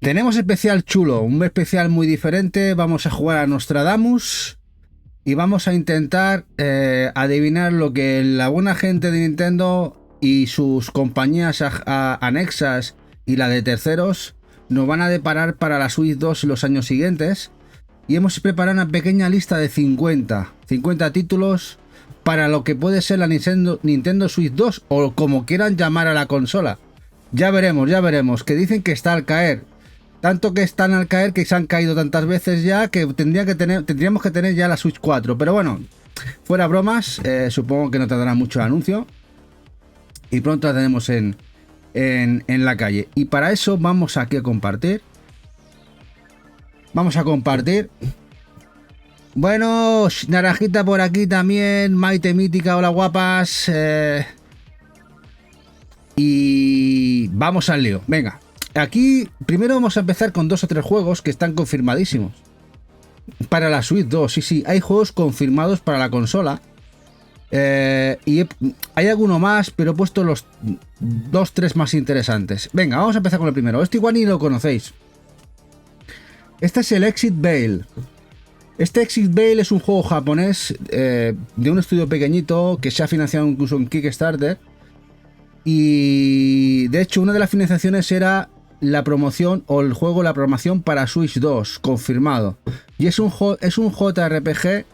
Tenemos especial chulo, un especial muy diferente. Vamos a jugar a Nostradamus y vamos a intentar adivinar lo que la buena gente de Nintendo y sus compañías anexas y la de terceros nos van a deparar para la Switch 2 en los años siguientes. Y hemos preparado una pequeña lista de 50 títulos para lo que puede ser la Nintendo Switch 2 o como quieran llamar a la consola. Ya veremos, que dicen que está al caer. Tanto que están al caer que se han caído tantas veces ya que tendríamos que tener ya la Switch 4. Pero bueno, fuera bromas, supongo que no tardará mucho el anuncio. Y pronto la tenemos en la calle. Y para eso vamos aquí a compartir. Vamos a compartir. Bueno, Naranjita por aquí también. Maite Mítica, hola guapas. Y vamos al lío. Venga. Aquí primero vamos a empezar con 2 o 3 juegos que están confirmadísimos para la Switch 2. Sí, hay juegos confirmados para la consola. Y hay alguno más, pero he puesto los 2-3 más interesantes. Venga, vamos a empezar con el primero. Este igual ni lo conocéis. Este es el Exit Veil. Este Exit Veil es un juego japonés de un estudio pequeñito que se ha financiado incluso en Kickstarter. Y de hecho una de las financiaciones era la promoción o el juego, la programación para Switch 2, confirmado. Y es un JRPG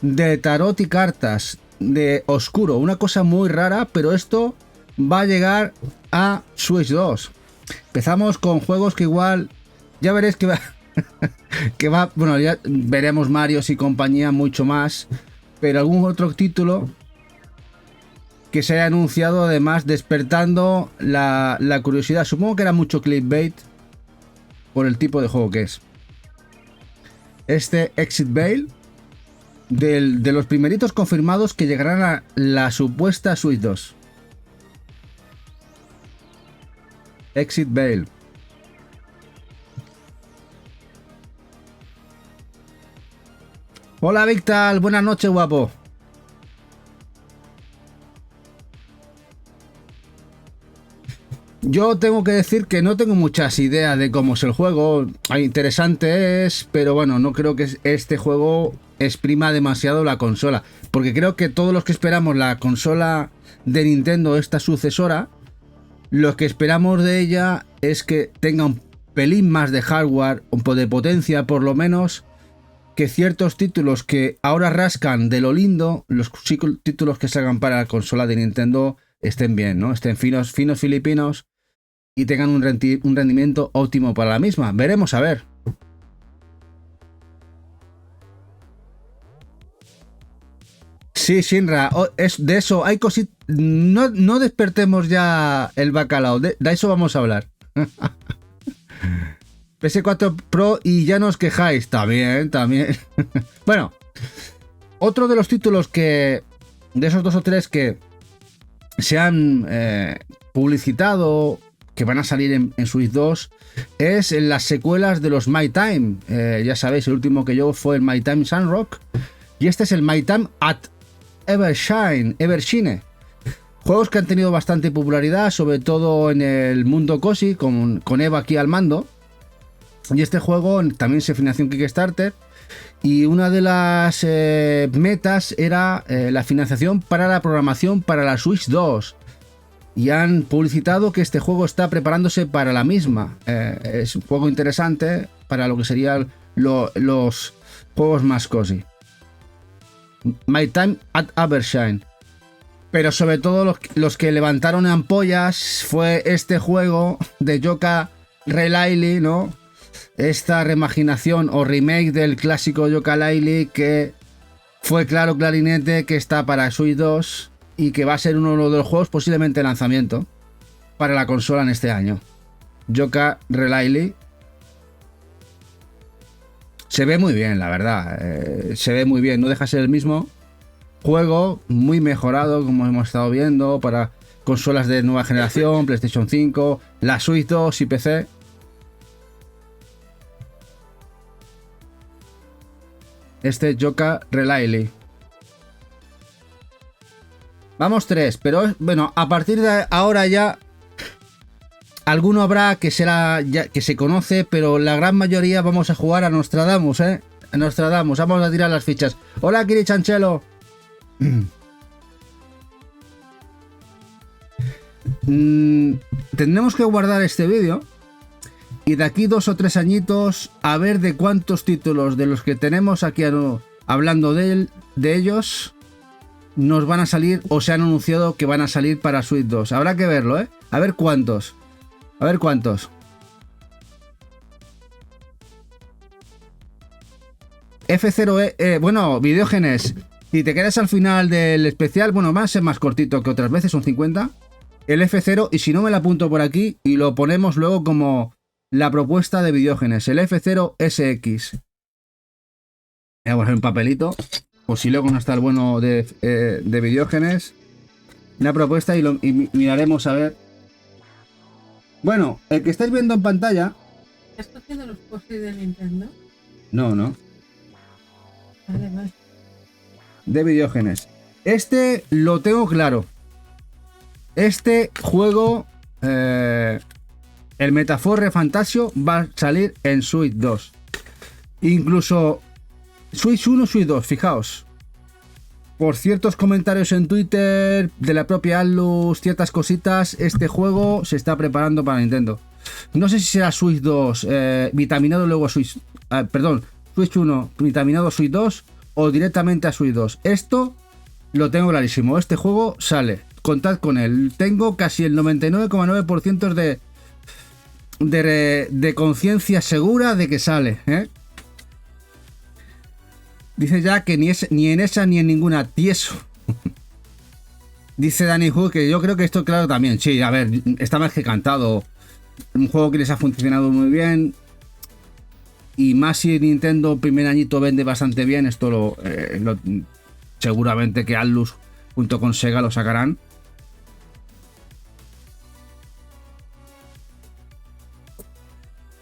de tarot y cartas, de oscuro, una cosa muy rara, pero esto va a llegar a Switch 2. Empezamos con juegos que igual, ya veréis que va, bueno, ya veremos Marios y compañía mucho más, pero algún otro título que se haya anunciado, además despertando la curiosidad. Supongo que era mucho clickbait por el tipo de juego que es. Este Exit Veil, de los primeritos confirmados que llegarán a la supuesta Switch 2. Exit Veil. Hola Víctor, buenas noches guapo. Yo tengo que decir que no tengo muchas ideas de cómo es el juego. Interesante es, pero bueno, no creo que este juego exprima demasiado la consola. Porque creo que todos los que esperamos la consola de Nintendo, esta sucesora, lo que esperamos de ella es que tenga un pelín más de hardware, un poco de potencia por lo menos, que ciertos títulos que ahora rascan de lo lindo, los títulos que salgan para la consola de Nintendo estén bien, ¿no? Estén finos filipinos y tengan un rendimiento óptimo para la misma. Veremos a ver. Sí, Shinra, es de eso, hay cositas. No despertemos ya el bacalao, de eso vamos a hablar. PS4 Pro y ya nos quejáis. También. Bueno, otro de los títulos que, de esos 2 o 3 que se han publicitado, que van a salir en Switch 2, es las secuelas de los My Time. Ya sabéis, el último que yo fue el My Time Sunrock. Y este es el My Time at Evershine. Juegos que han tenido bastante popularidad, sobre todo en el mundo cozy, con Eva aquí al mando. Y este juego también se financió en Kickstarter. Y una de las metas era la financiación para la programación para la Switch 2. Y han publicitado que este juego está preparándose para la misma. Es un juego interesante para lo que serían los juegos más cozy. My Time at Evershine. Pero sobre todo los que levantaron ampollas fue este juego de Yooka-Laylee, ¿no? Esta reimaginación o remake del clásico Yooka-Laylee, que fue claro clarinete que está para Switch 2 y que va a ser uno de los juegos posiblemente de lanzamiento para la consola en este año. Yooka-Laylee. Se ve muy bien, la verdad. Se ve muy bien. No deja de ser el mismo juego, muy mejorado, como hemos estado viendo, para consolas de nueva generación, PlayStation 5, la Switch 2 y PC. Este Yooka-Laylee. Vamos 3, pero bueno, a partir de ahora ya alguno habrá que será ya, que se conoce, pero la gran mayoría vamos a jugar a Nostradamus, ¿eh? A Nostradamus, vamos a tirar las fichas. Hola, Kiri Chanchelo. Tendremos que guardar este vídeo y de aquí 2 o 3 añitos a ver de cuántos títulos de los que tenemos aquí hablando de ellos nos van a salir o se han anunciado que van a salir para Switch 2. Habrá que verlo, ¿eh? A ver cuántos. A ver cuántos. F0, bueno, Videógenes, si te quedas al final del especial, bueno, va a ser más cortito que otras veces, son 50. El F0, y si no me lo apunto por aquí y lo ponemos luego como la propuesta de Videógenes, el F0SX. Voy a poner un papelito, por si luego no está el bueno de Videógenes. Una propuesta y miraremos a ver. Bueno, el que estáis viendo en pantalla. ¿Esto tiene los post-it de Nintendo? No, no. Vale, vale. De Videógenes. Este lo tengo claro. Este juego, el Metaforre Fantasio, va a salir en Switch 2. Incluso Switch 1, Switch 2, fijaos. Por ciertos comentarios en Twitter de la propia Atlus, ciertas cositas, este juego se está preparando para Nintendo. No sé si será Switch 2 vitaminado luego a Switch... perdón, Switch 1 vitaminado a Switch 2 o directamente a Switch 2. Esto lo tengo clarísimo. Este juego sale. Contad con él. Tengo casi el 99,9% de conciencia segura de que sale, ¿eh? Dice ya que ni en esa ni en ninguna. Tieso. Dice Danny Hu que yo creo que esto, claro, también. Sí, a ver, está más que cantado. Un juego que les ha funcionado muy bien. Y más si Nintendo primer añito vende bastante bien. Esto seguramente que Atlus junto con Sega lo sacarán.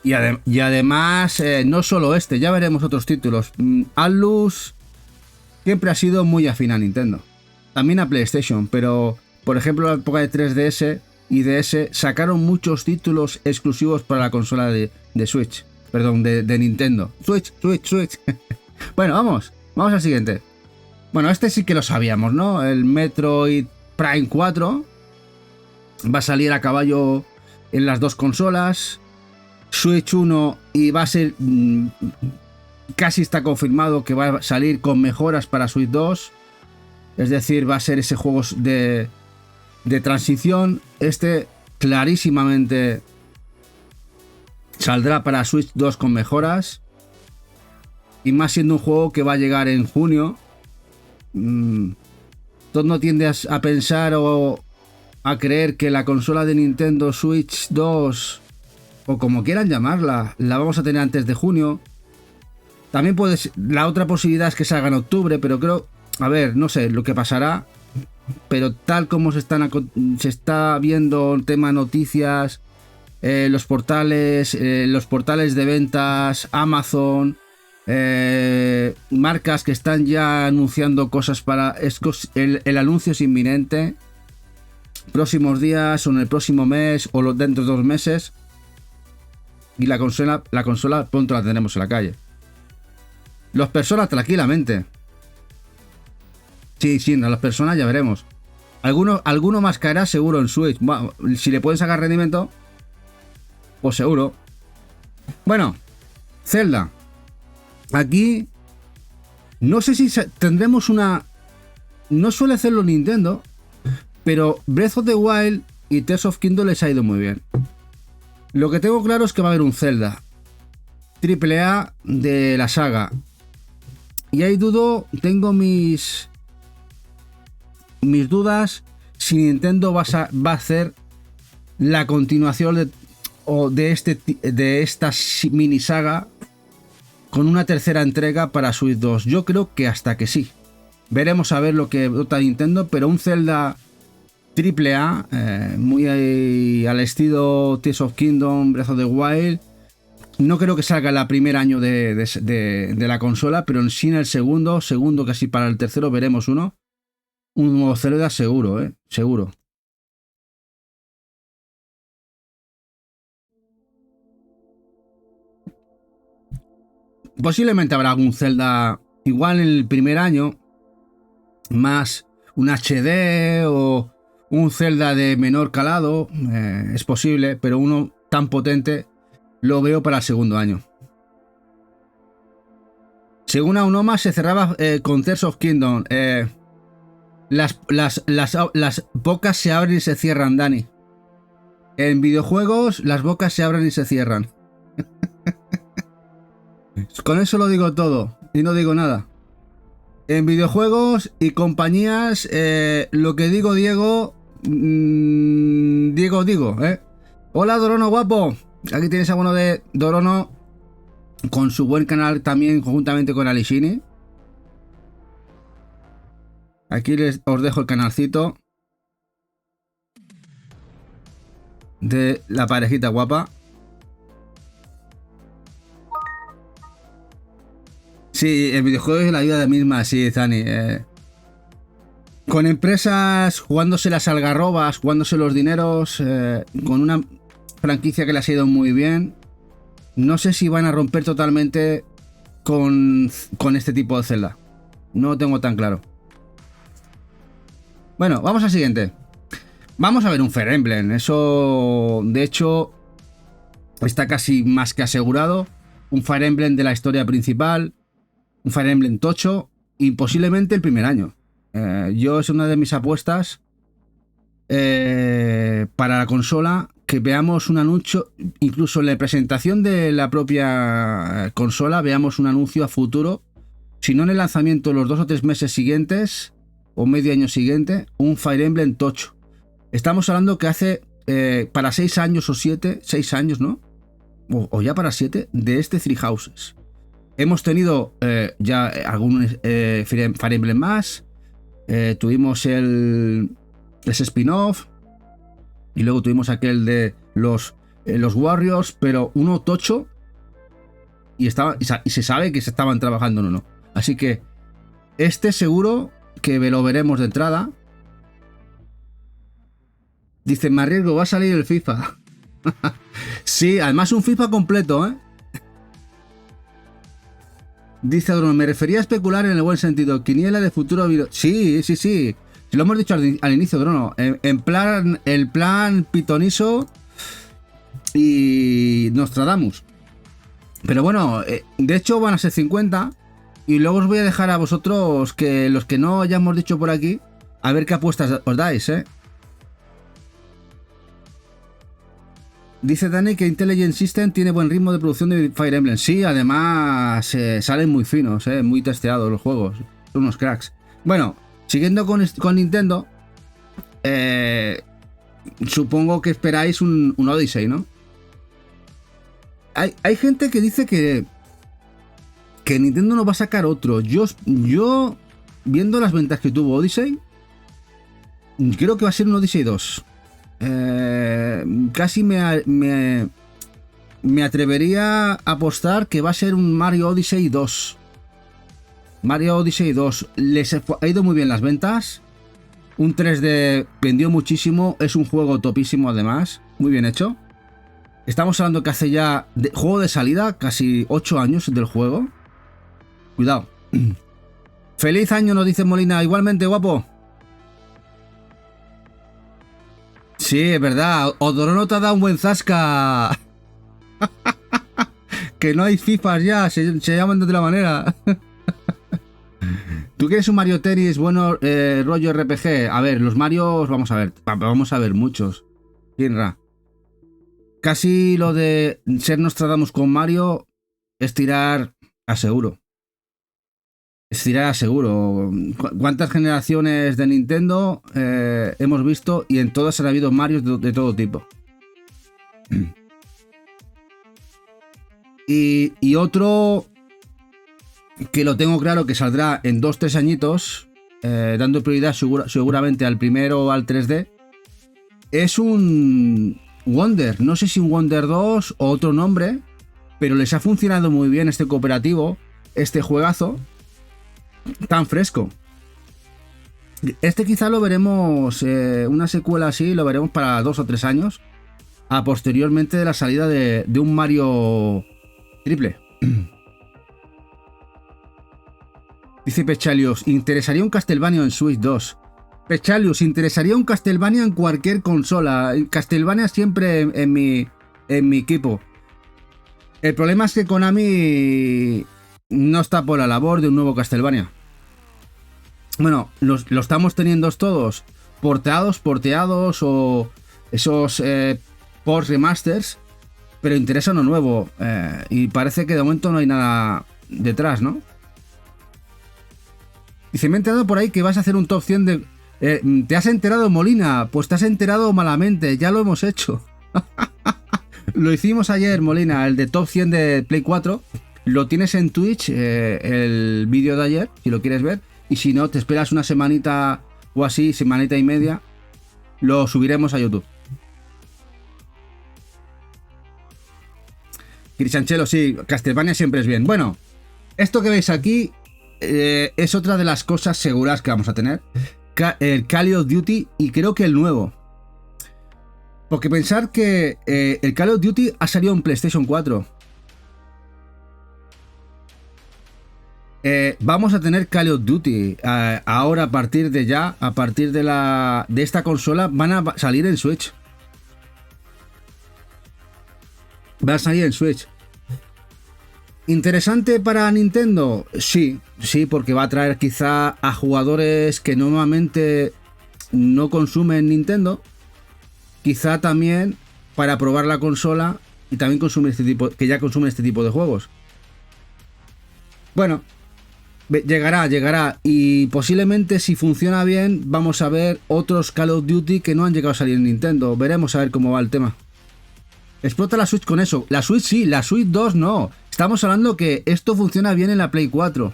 Y además, no solo este, ya veremos otros títulos. Atlus siempre ha sido muy afín a Nintendo. También a PlayStation, pero por ejemplo en la época de 3DS y DS sacaron muchos títulos exclusivos para la consola de Switch. Perdón, de Nintendo. Switch. Bueno, vamos al siguiente. Bueno, este sí que lo sabíamos, ¿no? El Metroid Prime 4 va a salir a caballo en las dos consolas. Switch 1 y va a ser casi está confirmado que va a salir con mejoras para Switch 2, es decir, va a ser ese juego de transición. Este clarísimamente saldrá para Switch 2 con mejoras y más siendo un juego que va a llegar en junio. Todo no tiende a pensar o a creer que la consola de Nintendo Switch 2 o como quieran llamarla, la vamos a tener antes de junio. También puede ser, la otra posibilidad es que salga en octubre, pero creo, a ver, no sé lo que pasará, pero tal como se está viendo el tema noticias, los portales de ventas, Amazon, marcas que están ya anunciando cosas para... El anuncio es inminente, próximos días o en el próximo mes o dentro de 2 meses. Y la consola pronto la tendremos en la calle. Los personas tranquilamente. Sí, no, las personas ya veremos. Alguno más caerá seguro en Switch. Bueno, si le pueden sacar rendimiento, pues seguro. Bueno, Zelda. Aquí no sé si tendremos una... No suele hacerlo Nintendo, pero Breath of the Wild y Tears of Kingdom les ha ido muy bien. Lo que tengo claro es que va a haber un Zelda AAA de la saga. Y ahí tengo mis dudas si Nintendo va a hacer la continuación de esta mini saga con una tercera entrega para Switch 2. Yo creo que hasta que sí. Veremos a ver lo que vota Nintendo, pero un Zelda AAA, muy al estilo Tears of Kingdom, Breath of the Wild. No creo que salga el primer año de la consola, pero sí en el segundo casi para el tercero veremos un nuevo Zelda seguro, seguro. Posiblemente habrá algún Zelda igual en el primer año, más un HD o un Zelda de menor calado, es posible, pero uno tan potente lo veo para el segundo año. Según Aonuma se cerraba con Tears of Kingdom. Las bocas se abren y se cierran, Dani. En videojuegos las bocas se abren y se cierran. Con eso lo digo todo y no digo nada. En videojuegos y compañías, lo que digo, Diego, digo, Hola, Dorono guapo. Aquí tienes a uno de Dorono con su buen canal también, conjuntamente con Alishini. Aquí os dejo el canalcito de la parejita guapa. Sí, el videojuego es la vida misma, sí, Zani. Con empresas jugándose las algarrobas, jugándose los dineros, con una franquicia que le ha ido muy bien. No sé si van a romper totalmente con este tipo de Zelda. No lo tengo tan claro. Bueno, vamos al siguiente. Vamos a ver un Fire Emblem. Eso, de hecho, está casi más que asegurado. Un Fire Emblem de la historia principal. Un Fire Emblem tocho. Y posiblemente el primer año. Yo es una de mis apuestas para la consola. Que veamos un anuncio, incluso en la presentación de la propia consola, veamos un anuncio a futuro. Si no en el lanzamiento, los 2 o 3 meses siguientes, o medio año siguiente, un Fire Emblem tocho. Estamos hablando que hace para 6 años o 7, 6 años, ¿no? O ya para 7, de este Three Houses. Hemos tenido ya algún Fire Emblem más. Tuvimos ese spin-off. Y luego tuvimos aquel de los Warriors, pero uno tocho. Y se sabe que se estaban trabajando en uno. Así que este seguro que lo veremos de entrada. Dice, me arriesgo, va a salir el FIFA. Sí, además un FIFA completo, ¿eh? Dice Adron, me refería a especular en el buen sentido. Quiniela de futuro video. Sí. Si lo hemos dicho al inicio, Drono. El plan pitoniso y Nostradamus. Pero bueno, de hecho van a ser 50. Y luego os voy a dejar a vosotros, que los que no hayamos dicho por aquí, a ver qué apuestas os dais, ¿eh? Dice Dani que Intelligent System tiene buen ritmo de producción de Fire Emblem. Sí, además salen muy finos, muy testeados los juegos. Son unos cracks. Bueno, siguiendo con Nintendo, supongo que esperáis un Odyssey, ¿no? Hay gente que dice que Nintendo no va a sacar otro. Yo, viendo las ventas que tuvo Odyssey, creo que va a ser un Odyssey 2. Casi me atrevería a apostar que va a ser un Mario Odyssey 2. Mario Odyssey 2 les ha ido muy bien las ventas. Un 3D vendió muchísimo. Es un juego topísimo además. Muy bien hecho. Estamos hablando que hace ya juego de salida, casi 8 años del juego. Cuidado. Feliz año, nos dice Molina. Igualmente, guapo. Sí, es verdad. Odorono te ha dado un buen zasca. Que no hay FIFAs ya. Se llaman de otra manera. ¿Tú quieres un Mario Tennis bueno, rollo RPG? A ver, los Marios, vamos a ver muchos. Kinra. Casi lo de ser Nostradamus con Mario es tirar a seguro. ¿Cuántas generaciones de Nintendo hemos visto? Y en todas han habido Marios de todo tipo. Y otro que lo tengo claro que saldrá en 2-3 añitos, dando prioridad seguramente al primero o al 3D, es un Wonder. No sé si un Wonder 2 o otro nombre, pero les ha funcionado muy bien este cooperativo, este juegazo tan fresco. Este quizá lo veremos, una secuela así, lo veremos para 2 o 3 años, a posteriormente de la salida de un Mario triple. Dice Pechalios, interesaría un Castlevania en Switch 2. Pechalios, interesaría un Castlevania en cualquier consola. Castlevania siempre en mi equipo. El problema es que Konami no está por la labor de un nuevo Castlevania. Bueno, lo estamos teniendo todos porteados o esos ports remasters, pero interesa uno nuevo. Y parece que de momento no hay nada detrás, ¿no? Dice, me he enterado por ahí que vas a hacer un top 100 de... ¿Te has enterado, Molina? Pues te has enterado malamente, ya lo hemos hecho. Lo hicimos ayer, Molina, el de top 100 de Play 4. Lo tienes en Twitch, el vídeo de ayer, si lo quieres ver. Y si no, te esperas una semanita o así, semanita y media. Lo subiremos a YouTube. Crisanchelo, sí, Castlevania siempre es bien. Bueno, esto que veis aquí es otra de las cosas seguras que vamos a tener. El Call of Duty y creo que el nuevo. Porque pensar que el Call of Duty ha salido en PlayStation 4. Vamos a tener Call of Duty ahora a partir de ya, a partir de esta consola, van a salir en Switch. Va a salir en Switch. ¿Interesante para Nintendo? Sí, porque va a traer quizá a jugadores que normalmente no consumen Nintendo. Quizá también para probar la consola y también consumir que ya consumen este tipo de juegos. Bueno, llegará y posiblemente si funciona bien vamos a ver otros Call of Duty que no han llegado a salir en Nintendo. Veremos a ver cómo va el tema. Explota la Switch con eso. La Switch sí, la Switch 2 no. Estamos hablando que esto funciona bien en la Play 4.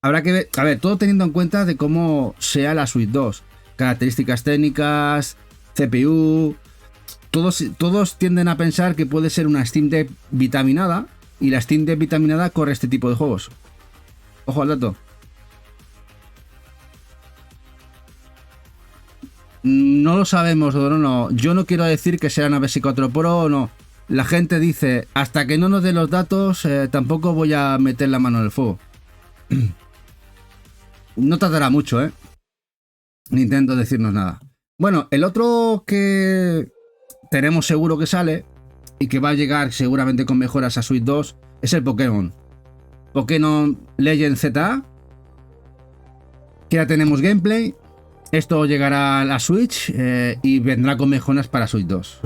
Habrá que ver, a ver, todo teniendo en cuenta de cómo sea la Switch 2. Características técnicas, CPU. Todos tienden a pensar que puede ser una Steam Deck vitaminada. Y la Steam Deck vitaminada corre este tipo de juegos. Ojo al dato. No lo sabemos, no. Yo no quiero decir que sea una PS4 Pro o no. La gente dice, hasta que no nos den los datos, tampoco voy a meter la mano en el fuego. No tardará mucho, Nintendo decirnos nada. Bueno, el otro que tenemos seguro que sale y que va a llegar seguramente con mejoras a Switch 2 es el Pokémon. Pokémon Legend ZA. Que ya tenemos gameplay. Esto llegará a la Switch y vendrá con mejoras para Switch 2.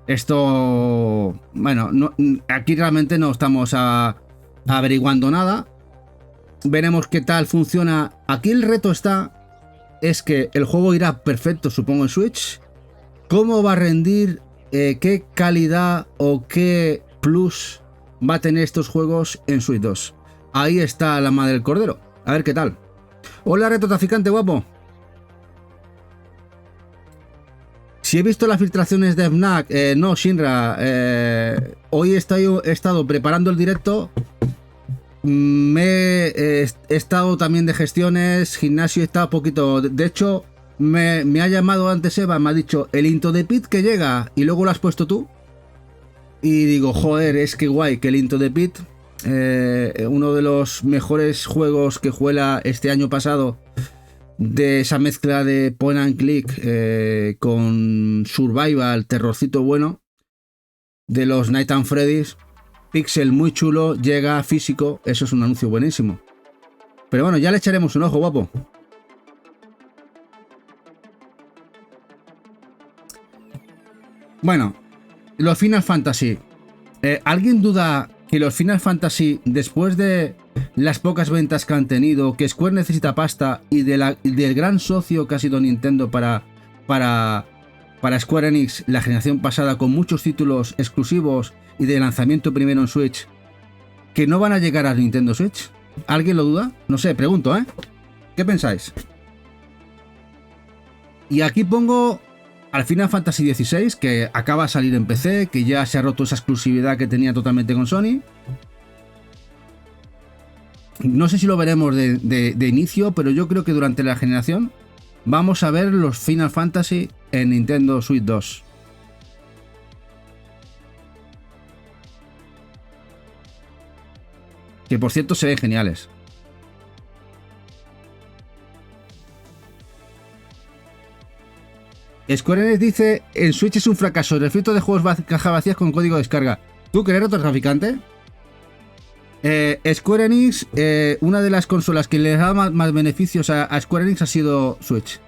Esto, bueno, aquí realmente no estamos averiguando nada. Veremos qué tal funciona. Aquí el reto es que el juego irá perfecto, supongo, en Switch. ¿Cómo va a rendir? ¿Qué calidad o qué plus va a tener estos juegos en Switch 2? Ahí está la madre del cordero. A ver qué tal. Hola, reto traficante guapo. Si he visto las filtraciones de Fnac, no, Shinra, hoy he estado preparando el directo, he estado también de gestiones, gimnasio, he estado poquito, de hecho, me ha llamado antes Eva, me ha dicho, el Into the Pit que llega, y luego lo has puesto tú, y digo, joder, es que guay, que el Into the Pit, uno de los mejores juegos que juega este año pasado, de esa mezcla de point and click con survival, terrorcito bueno, de los Night and Freddy's, pixel muy chulo, llega físico, eso es un anuncio buenísimo. Pero bueno, ya le echaremos un ojo, guapo. Bueno, los Final Fantasy. ¿Alguien duda que los Final Fantasy, después de las pocas ventas que han tenido, que Square necesita pasta y del gran socio que ha sido Nintendo para Square Enix la generación pasada, con muchos títulos exclusivos y de lanzamiento primero en Switch, que no van a llegar a Nintendo Switch? ¿Alguien lo duda? No sé, pregunto, ¿qué pensáis? Y aquí pongo al Final Fantasy XVI, que acaba de salir en PC, que ya se ha roto esa exclusividad que tenía totalmente con Sony. No sé si lo veremos de inicio, pero yo creo que durante la generación vamos a ver los Final Fantasy en Nintendo Switch 2. Que por cierto se ven geniales. Square Enix dice, en Switch es un fracaso, el refrito de juegos caja vacías con código de descarga. ¿Tú que eres otro traficante? Square Enix, una de las consolas que le da más beneficios a Square Enix ha sido Switch.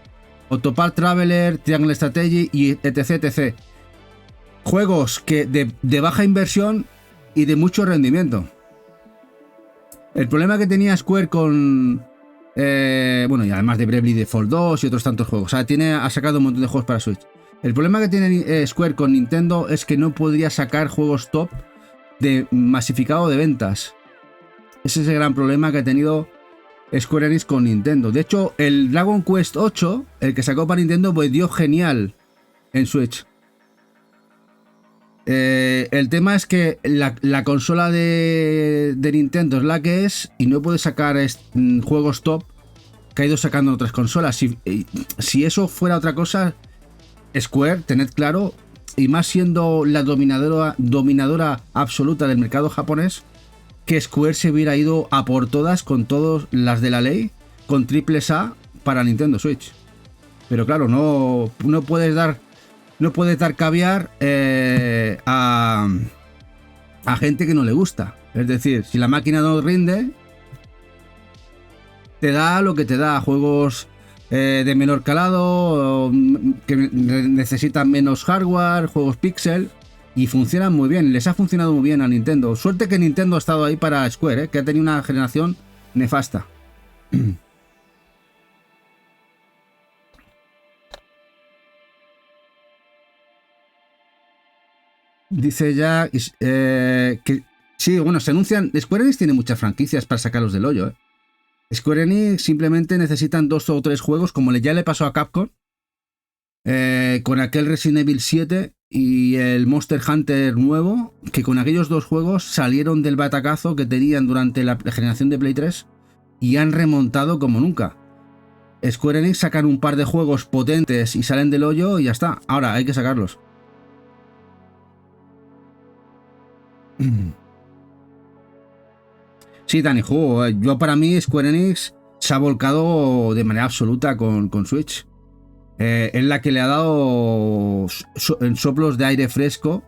Octopath Traveler, Triangle Strategy y etc. Juegos que de baja inversión y de mucho rendimiento. El problema que tenía Square con... bueno, y además de Bravely Default 2 y otros tantos juegos. O sea, ha sacado un montón de juegos para Switch. El problema que tiene Square con Nintendo es que no podría sacar juegos top de masificado de ventas. Ese es el gran problema que ha tenido Square Enix con Nintendo. De hecho, el Dragon Quest 8, el que sacó para Nintendo, pues dio genial en Switch. El tema es que la consola de Nintendo es la que es y no puede sacar juegos top que ha ido sacando en otras consolas. Si eso fuera otra cosa, Square, tened claro, y más siendo la dominadora absoluta del mercado japonés, que Square se hubiera ido a por todas, con todas las de la ley, con triples A para Nintendo Switch. Pero claro, no puedes dar caviar a gente que no le gusta. Es decir, si la máquina no rinde, te da lo que te da. Juegos de menor calado, que necesitan menos hardware, juegos pixel, y funcionan muy bien. Les ha funcionado muy bien a Nintendo. Suerte que Nintendo ha estado ahí para Square, que ha tenido una generación nefasta. Dice ya que sí, bueno, se anuncian. Square Enix tiene muchas franquicias para sacarlos del hoyo. Square Enix simplemente necesitan 2 o 3 juegos, como ya le pasó a Capcom, con aquel Resident Evil 7 y el Monster Hunter nuevo, que con aquellos 2 juegos salieron del batacazo que tenían durante la generación de Play 3 y han remontado como nunca. Square Enix sacan un par de juegos potentes y salen del hoyo y ya está. Ahora hay que sacarlos. Sí, Dani, yo para mí Square Enix se ha volcado de manera absoluta con Switch. Es la que le ha dado soplos de aire fresco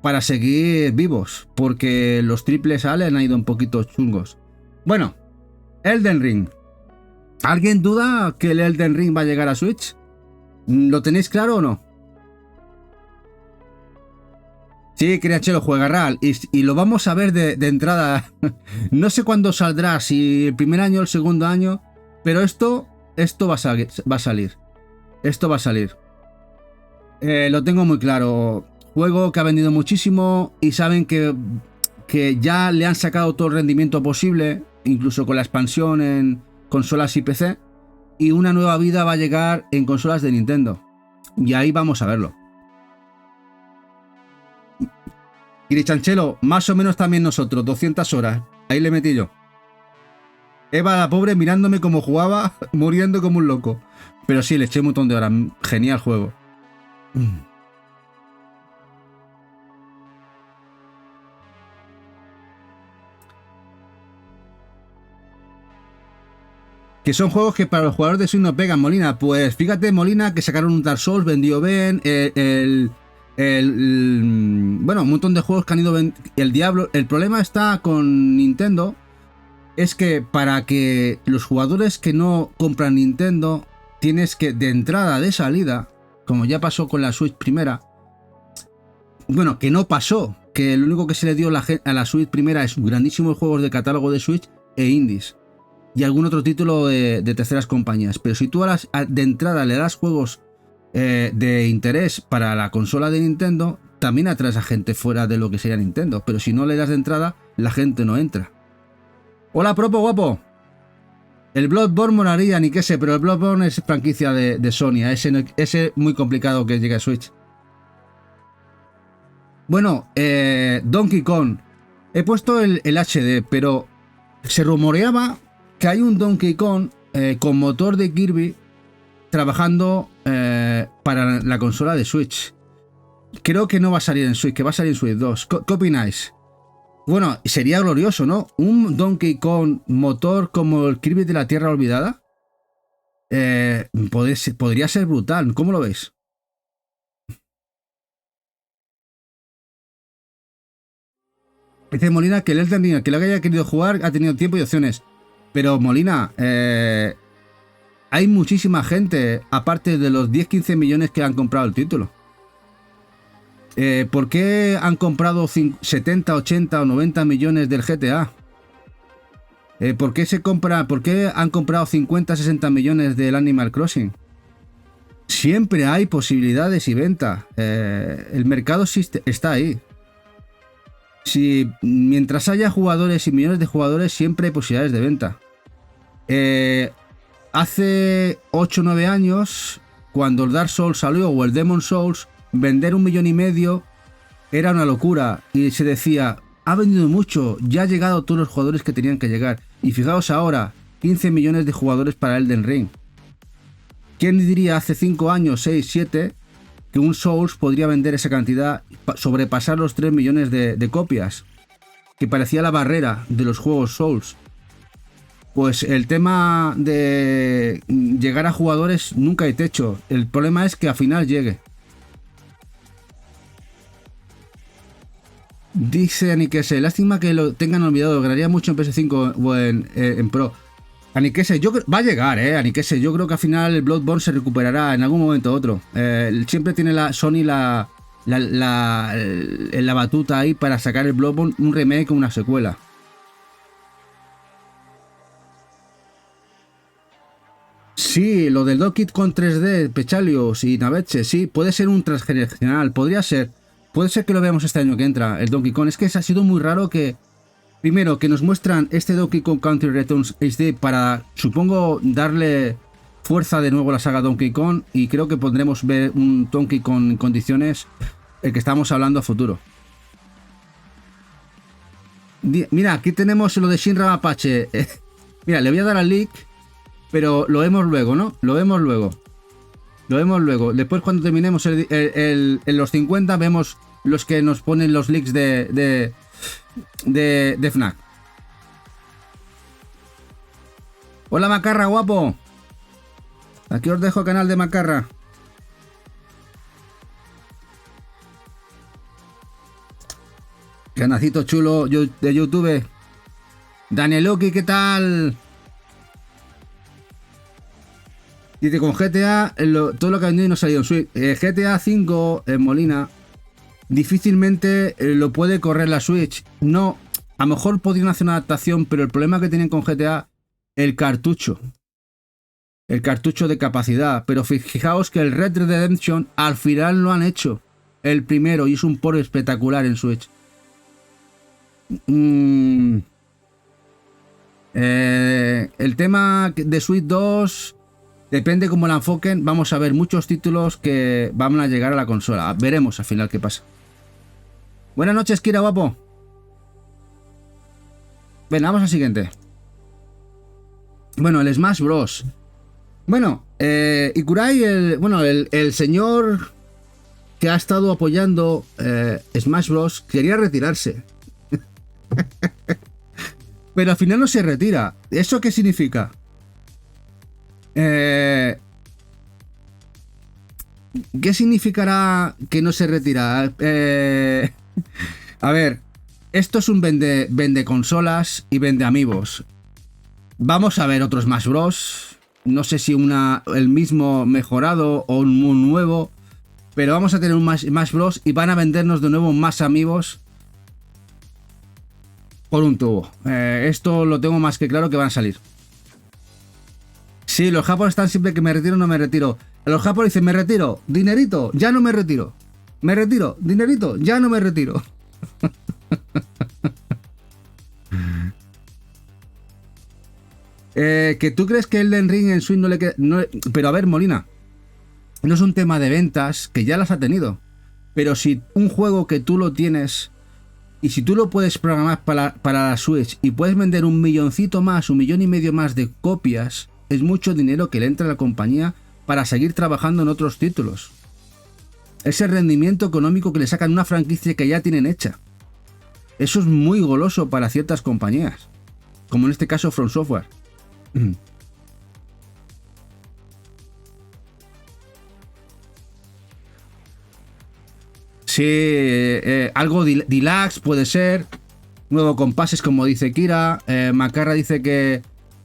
para seguir vivos, porque los triples A le han ido un poquito chungos. Bueno, Elden Ring. ¿Alguien duda que el Elden Ring va a llegar a Switch? ¿Lo tenéis claro o no? Sí, Criachelo juega real y lo vamos a ver de entrada. No sé cuándo saldrá, si el primer año o el segundo año, pero esto va a salir. Esto va a salir. Lo tengo muy claro. Juego que ha vendido muchísimo y saben que ya le han sacado todo el rendimiento posible, incluso con la expansión en consolas y PC, y una nueva vida va a llegar en consolas de Nintendo. Y ahí vamos a verlo. Grichanchelo, más o menos también nosotros, 200 horas. Ahí le metí yo. Eva, la pobre, mirándome como jugaba, muriendo como un loco. Pero sí, le eché un montón de horas. Genial juego. Que son juegos que para los jugadores de Switch no pegan, Molina. Pues fíjate, Molina, que sacaron un Dark Souls, vendió bien. Bueno, un montón de juegos que han ido el Diablo. El problema está con Nintendo, es que para que los jugadores que no compran Nintendo, tienes que de entrada, de salida, como ya pasó con la Switch primera, bueno, que no pasó, que lo único que se le dio a la Switch primera es grandísimos juegos de catálogo de Switch e indies y algún otro título de terceras compañías. Pero si tú de entrada le das juegos de interés para la consola de Nintendo, también atraes a gente fuera de lo que sería Nintendo. Pero si no le das de entrada, la gente no entra. Hola, Propo guapo. El Bloodborne moraría, ni qué sé, pero el Bloodborne es franquicia de Sony. Ese muy complicado que llegue a Switch. Bueno, Donkey Kong. He puesto el HD, pero se rumoreaba que hay un Donkey Kong con motor de Kirby trabajando para la consola de Switch. Creo que no va a salir en Switch, que va a salir en Switch 2. ¿Qué opináis? Bueno, sería glorioso, ¿no? Un Donkey Kong motor como el Kirby de la Tierra Olvidada. Podría ser brutal. ¿Cómo lo veis? Dice Molina que el Elden Ring, que lo haya querido jugar, ha tenido tiempo y opciones. Pero Molina, hay muchísima gente, aparte de los 10-15 millones que han comprado el título. ¿Por qué han comprado 70, 80 o 90 millones del GTA? ¿Por qué han comprado 50, 60 millones del Animal Crossing? Siempre hay posibilidades y venta. El mercado está ahí. Mientras haya jugadores y millones de jugadores, siempre hay posibilidades de venta. Hace 8 o 9 años, cuando el Dark Souls salió o el Demon Souls, vender 1,5 millones era una locura. Y se decía, ha vendido mucho, ya ha llegado todos los jugadores que tenían que llegar. Y fijaos ahora, 15 millones de jugadores para Elden Ring. ¿Quién diría hace 5 años, 6, 7... que un Souls podría vender esa cantidad, sobrepasar los 3 millones de copias? Que parecía la barrera de los juegos Souls. Pues el tema de llegar a jugadores nunca hay techo. El problema es que al final llegue. Dice Anikese, lástima que lo tengan olvidado, ganaría mucho en PS5 o en Pro. Anikese, va a llegar, Anikese, yo creo que al final el Bloodborne se recuperará en algún momento u otro. Siempre tiene la Sony la batuta ahí para sacar el Bloodborne, un remake o una secuela. Sí, lo del Donkey con 3D, Pechalios y Naveche, sí, puede ser un transgeneracional, podría ser. Puede ser que lo veamos este año que entra, el Donkey Kong. Es que ha sido muy raro que... Primero, que nos muestran este Donkey Kong Country Returns HD para, supongo, darle fuerza de nuevo a la saga Donkey Kong. Y creo que podremos ver un Donkey Kong en condiciones el que estamos hablando a futuro. Mira, aquí tenemos lo de Shinra Mapache. Mira, le voy a dar al leak, pero lo vemos luego, ¿no? Lo vemos luego. Después, cuando terminemos los 50, vemos los que nos ponen los leaks de FNAC. Hola Macarra, guapo. Aquí os dejo el canal de Macarra. Canacito chulo de YouTube. Danieloki, ¿qué tal? Dice, con GTA, todo lo que ha vendido y no ha salido en Switch. GTA 5 en Molina difícilmente lo puede correr la Switch. No, a lo mejor podrían hacer una adaptación, pero el problema que tienen con GTA, el cartucho de capacidad. Pero fijaos que el Red Dead Redemption al final lo han hecho, el primero, y es un port espectacular en Switch. El tema de Switch 2 depende cómo la enfoquen. Vamos a ver muchos títulos que van a llegar a la consola. Veremos al final qué pasa. Buenas noches, Kira, guapo. Venga, vamos al siguiente. Bueno, el Smash Bros. Bueno, Ikurai, el señor que ha estado apoyando Smash Bros. Quería retirarse. Pero al final no se retira. ¿Eso qué significa? ¿Qué significará que no se retira? A ver, esto es un vende consolas y vende amigos. Vamos a ver otros Smash Bros. No sé si el mismo mejorado o un nuevo, pero vamos a tener un Smash Bros. Y van a vendernos de nuevo más amigos por un tubo. Esto lo tengo más que claro que van a salir. Sí, los japoneses están siempre que me retiro, no me retiro. Los japoneses dicen, me retiro, dinerito, ya no me retiro. Me retiro, dinerito, ya no me retiro. Que tú crees que Elden Ring en Switch no le queda... pero a ver, Molina, no es un tema de ventas, que ya las ha tenido. Pero si un juego que tú lo tienes y si tú lo puedes programar para la Switch y puedes vender 1 milloncito más, 1,5 millones más de copias, es mucho dinero que le entra a la compañía para seguir trabajando en otros títulos. Es el rendimiento económico que le sacan una franquicia que ya tienen hecha. Eso es muy goloso para ciertas compañías, como en este caso From Software. Sí, algo deluxe puede ser, Nuevo compases, como dice Kira. Macarra dice que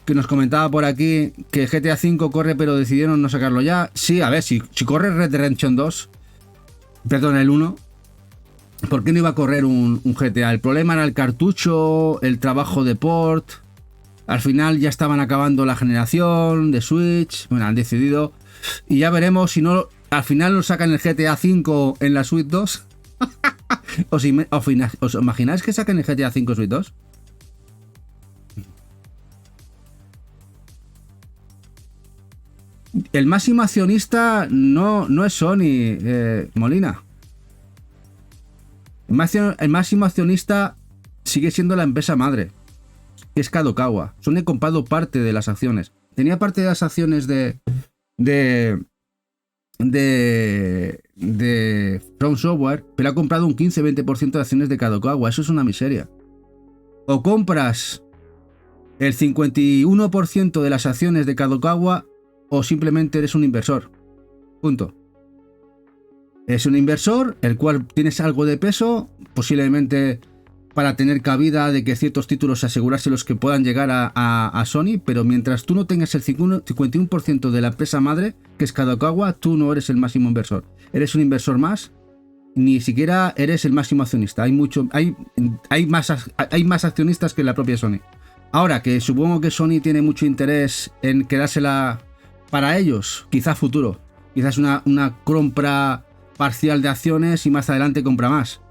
nos comentaba por aquí que GTA V corre, pero decidieron no sacarlo ya. Sí, a ver, si corre Red Dead Redemption 2, perdón, el 1, ¿por qué no iba a correr un GTA? El problema era el cartucho, el trabajo de port. Al final ya estaban acabando la generación de Switch. Bueno, han decidido. Y ya veremos si no, al final nos sacan el GTA V en la Switch 2. ¿Os imagináis que saquen el GTA V Switch 2? El máximo accionista no es Sony, Molina. El máximo accionista sigue siendo la empresa madre, que es Kadokawa. Sony ha comprado parte de las acciones. Tenía parte de las acciones de From Software, pero ha comprado un 15-20% de acciones de Kadokawa. Eso es una miseria. O compras el 51% de las acciones de Kadokawa o simplemente eres un inversor. Punto. Es un inversor, el cual tienes algo de peso, posiblemente para tener cabida de que ciertos títulos asegurárselos que puedan llegar a Sony, pero mientras tú no tengas el 51% de la empresa madre, que es Kadokawa, tú no eres el máximo inversor. Eres un inversor más, ni siquiera eres el máximo accionista. Hay más accionistas que la propia Sony. Ahora, que supongo que Sony tiene mucho interés en quedársela para ellos, quizás futuro. Quizás una compra parcial de acciones y más adelante compra más.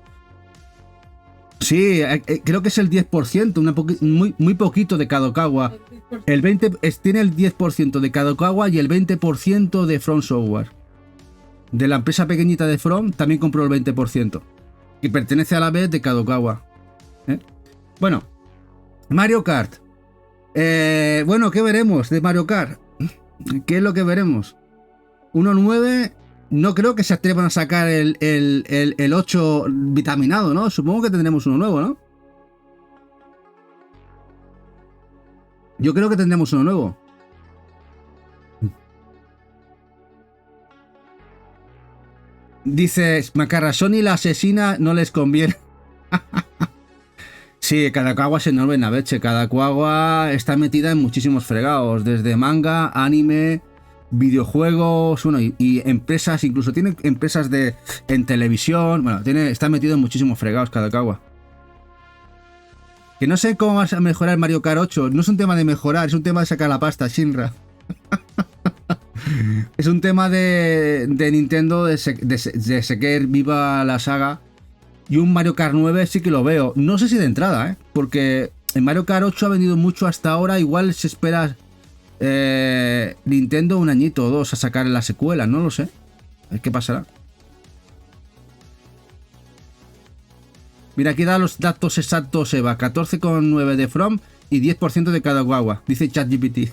Sí, creo que es el 10%, muy poquito de Kadokawa. El 20% tiene el 10% de Kadokawa y el 20% de From Software. De la empresa pequeñita de From también compró el 20%. Y pertenece a la vez de Kadokawa. Bueno, Mario Kart. Bueno, ¿qué veremos de Mario Kart? ¿Qué es lo que veremos? 1.9. No creo que se atrevan a sacar el 8 vitaminado, ¿no? Supongo que tendremos uno nuevo, ¿no? Yo creo que tendremos uno nuevo. Dice Macarra, Sony la asesina, no les conviene. Sí, Kadokawa es enorme, Naveche. Kadokawa está metida en muchísimos fregados, desde manga, anime, videojuegos, bueno, y empresas, incluso tiene empresas en televisión. Bueno, está metido en muchísimos fregados Kadokawa. Que no sé cómo vas a mejorar Mario Kart 8. No es un tema de mejorar, es un tema de sacar la pasta, Shinra. Es un tema de Nintendo, de seguir viva la saga. Y un Mario Kart 9 sí que lo veo. No sé si de entrada, porque en Mario Kart 8 ha vendido mucho hasta ahora. Igual se espera Nintendo un añito o dos a sacar la secuela. No lo sé. ¿Qué pasará? Mira, aquí da los datos exactos Eva. 14,9 de From y 10% de Kadokawa. Dice ChatGPT.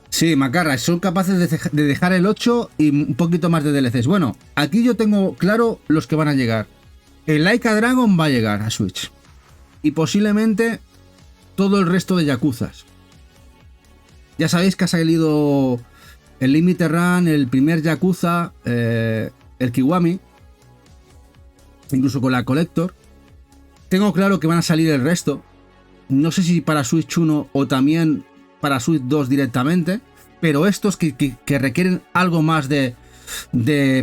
Sí, Macarra, son capaces de dejar el 8 y un poquito más de DLCs. Bueno, aquí yo tengo claro los que van a llegar. El Like a Dragon va a llegar a Switch. Y posiblemente todo el resto de Yakuzas. Ya sabéis que ha salido el Limited Run, el primer Yakuza, el Kiwami. Incluso con la Collector. Tengo claro que van a salir el resto. No sé si para Switch 1 o también para Switch 2 directamente, pero estos que requieren algo más de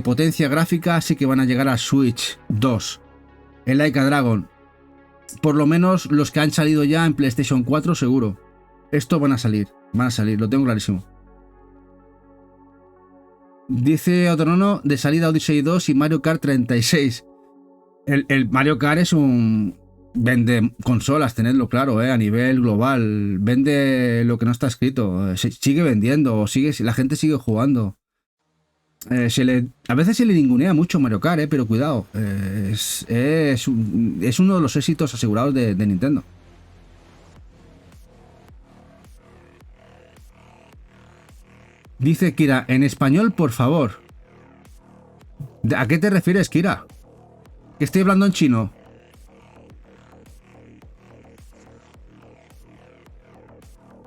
potencia gráfica sí que van a llegar a Switch 2. El Like a Dragon, por lo menos los que han salido ya en PlayStation 4 seguro. Estos van a salir, lo tengo clarísimo. Dice Autonono, de salida Odyssey 2 y Mario Kart 36. El Mario Kart es vende consolas, tenedlo claro, a nivel global. Vende lo que no está escrito. Sigue vendiendo, la gente sigue jugando. A veces se le ningunea mucho Mario Kart, pero cuidado. Es uno de los éxitos asegurados de Nintendo. Dice Kira, en español, por favor. ¿A qué te refieres, Kira? ¿Que estoy hablando en chino?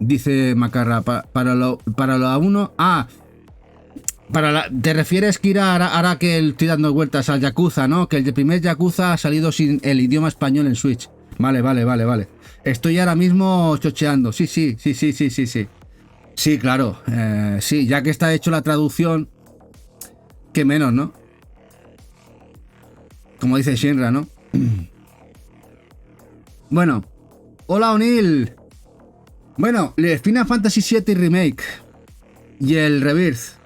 Dice Macarra, para lo A1. Te refieres, Kira, ahora que estoy dando vueltas al Yakuza, ¿no? Que el primer Yakuza ha salido sin el idioma español en Switch. Vale. Estoy ahora mismo chocheando. Sí. Sí, claro. Sí, ya que está hecho la traducción, qué menos, ¿no? Como dice Shinra, ¿no? Bueno. Hola, O'Neill. Bueno, el Final Fantasy VII Remake y el Rebirth.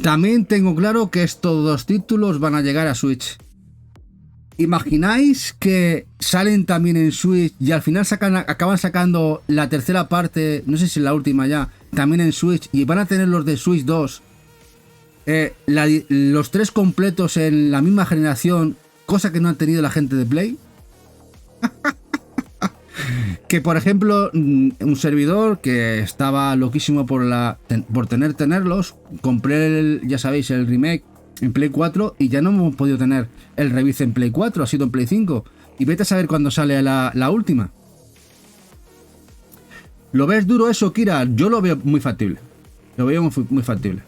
También tengo claro que estos dos títulos van a llegar a Switch. ¿Imagináis que salen también en Switch y al final acaban sacando la tercera parte, no sé si la última ya, también en Switch, y van a tener los de Switch 2, los tres completos en la misma generación, cosa que no han tenido la gente de Play? Que por ejemplo, un servidor que estaba loquísimo por tenerlos, compré ya sabéis, el remake en Play 4 y ya no hemos podido tener el Rebirth en Play 4, ha sido en Play 5. Y vete a saber cuándo sale la última. ¿Lo ves duro eso, Kira? Yo lo veo muy factible. Lo veo muy factible.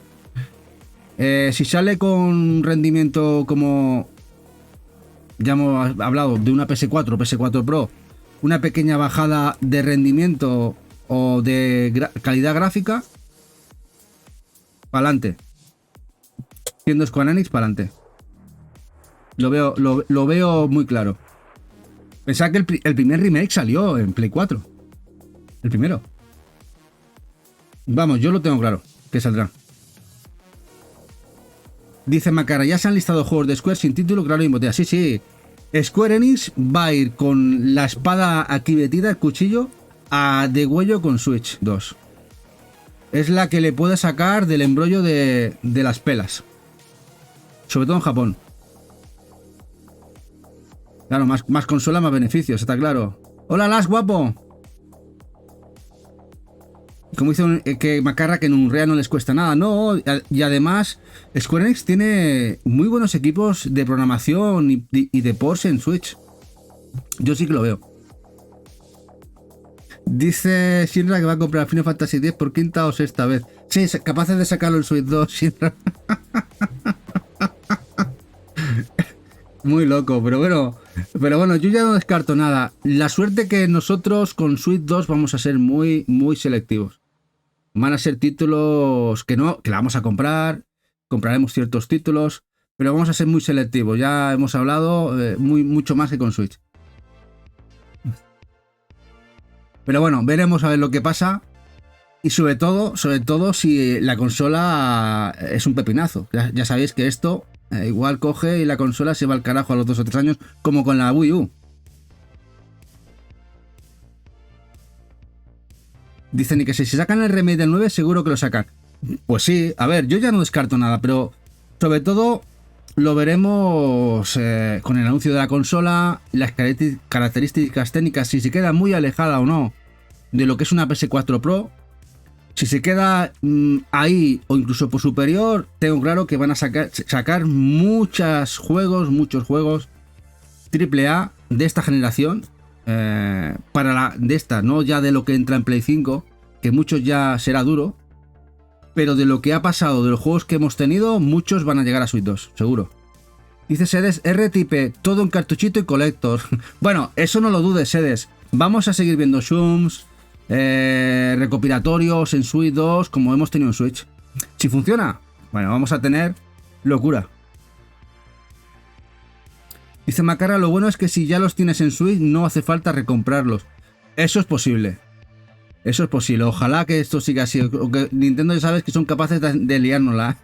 Si sale con rendimiento como ya hemos hablado de una PS4, PS4 Pro, una pequeña bajada de rendimiento o de calidad gráfica, pa'lante. Siendo Square Enix, pa'lante. Lo veo muy claro. Pensad que el primer remake salió en Play 4. El primero. Vamos, yo lo tengo claro, que saldrá. Dice Macara, ya se han listado juegos de Square sin título, claro, y botella. Sí. Square Enix va a ir con la espada aquí metida, el cuchillo, a degüello con Switch 2. Es la que le puede sacar del embrollo de las pelas. Sobre todo en Japón. Claro, más consola, más beneficios, está claro. Hola, Las, guapo. Como dice que Macarra, que en Unreal no les cuesta nada, no. Y además, Square Enix tiene muy buenos equipos de programación y de ports en Switch. Yo sí que lo veo. Dice Shinra que va a comprar Final Fantasy X por quinta o sexta vez. Sí, capaces de sacarlo en Switch 2, Shinra. Muy loco, pero bueno, yo ya no descarto nada. La suerte que nosotros con Switch 2 vamos a ser muy, muy selectivos. Van a ser títulos que la vamos a comprar, compraremos ciertos títulos, pero vamos a ser muy selectivos. Ya hemos hablado mucho más que con Switch. Pero bueno, veremos a ver lo que pasa. Y sobre todo si la consola es un pepinazo. Ya sabéis que esto igual coge y la consola se va al carajo a los 2 o 3 años, como con la Wii U. Dicen que si sacan el remake del 9 seguro que lo sacan. Pues sí, a ver, yo ya no descarto nada, pero sobre todo lo veremos con el anuncio de la consola, las características técnicas, si se queda muy alejada o no de lo que es una PS4 Pro. Si se queda ahí o incluso por superior, tengo claro que van a sacar muchos juegos AAA de esta generación. De esta, no ya de lo que entra en Play 5, que muchos ya será duro, pero de lo que ha pasado, de los juegos que hemos tenido, muchos van a llegar a Switch 2, seguro. Dice Sedes, R-Type, todo en cartuchito y collector. Bueno, eso no lo dudes, Sedes. Vamos a seguir viendo Shums, recopilatorios en Switch 2, como hemos tenido en Switch. Si funciona, bueno, vamos a tener locura. Dice Macara, lo bueno es que si ya los tienes en Switch no hace falta recomprarlos. Eso es posible. Eso es posible. Ojalá que esto siga así. O que Nintendo ya sabes que son capaces de liárnosla.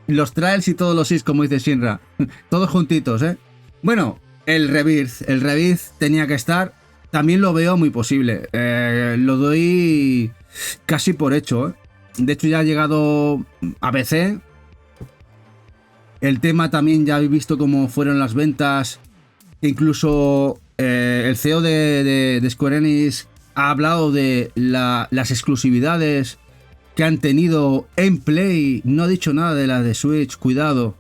Los trials y todos los SIS, como dice Shinra. Todos juntitos, ¿eh? Bueno, el Rebirth tenía que estar. También lo veo muy posible. Lo doy casi por hecho, ¿eh? De hecho ya ha llegado a PC. El tema también ya habéis visto cómo fueron las ventas. Incluso el CEO de Square Enix ha hablado de las exclusividades que han tenido en Play. No ha dicho nada de las de Switch, cuidado.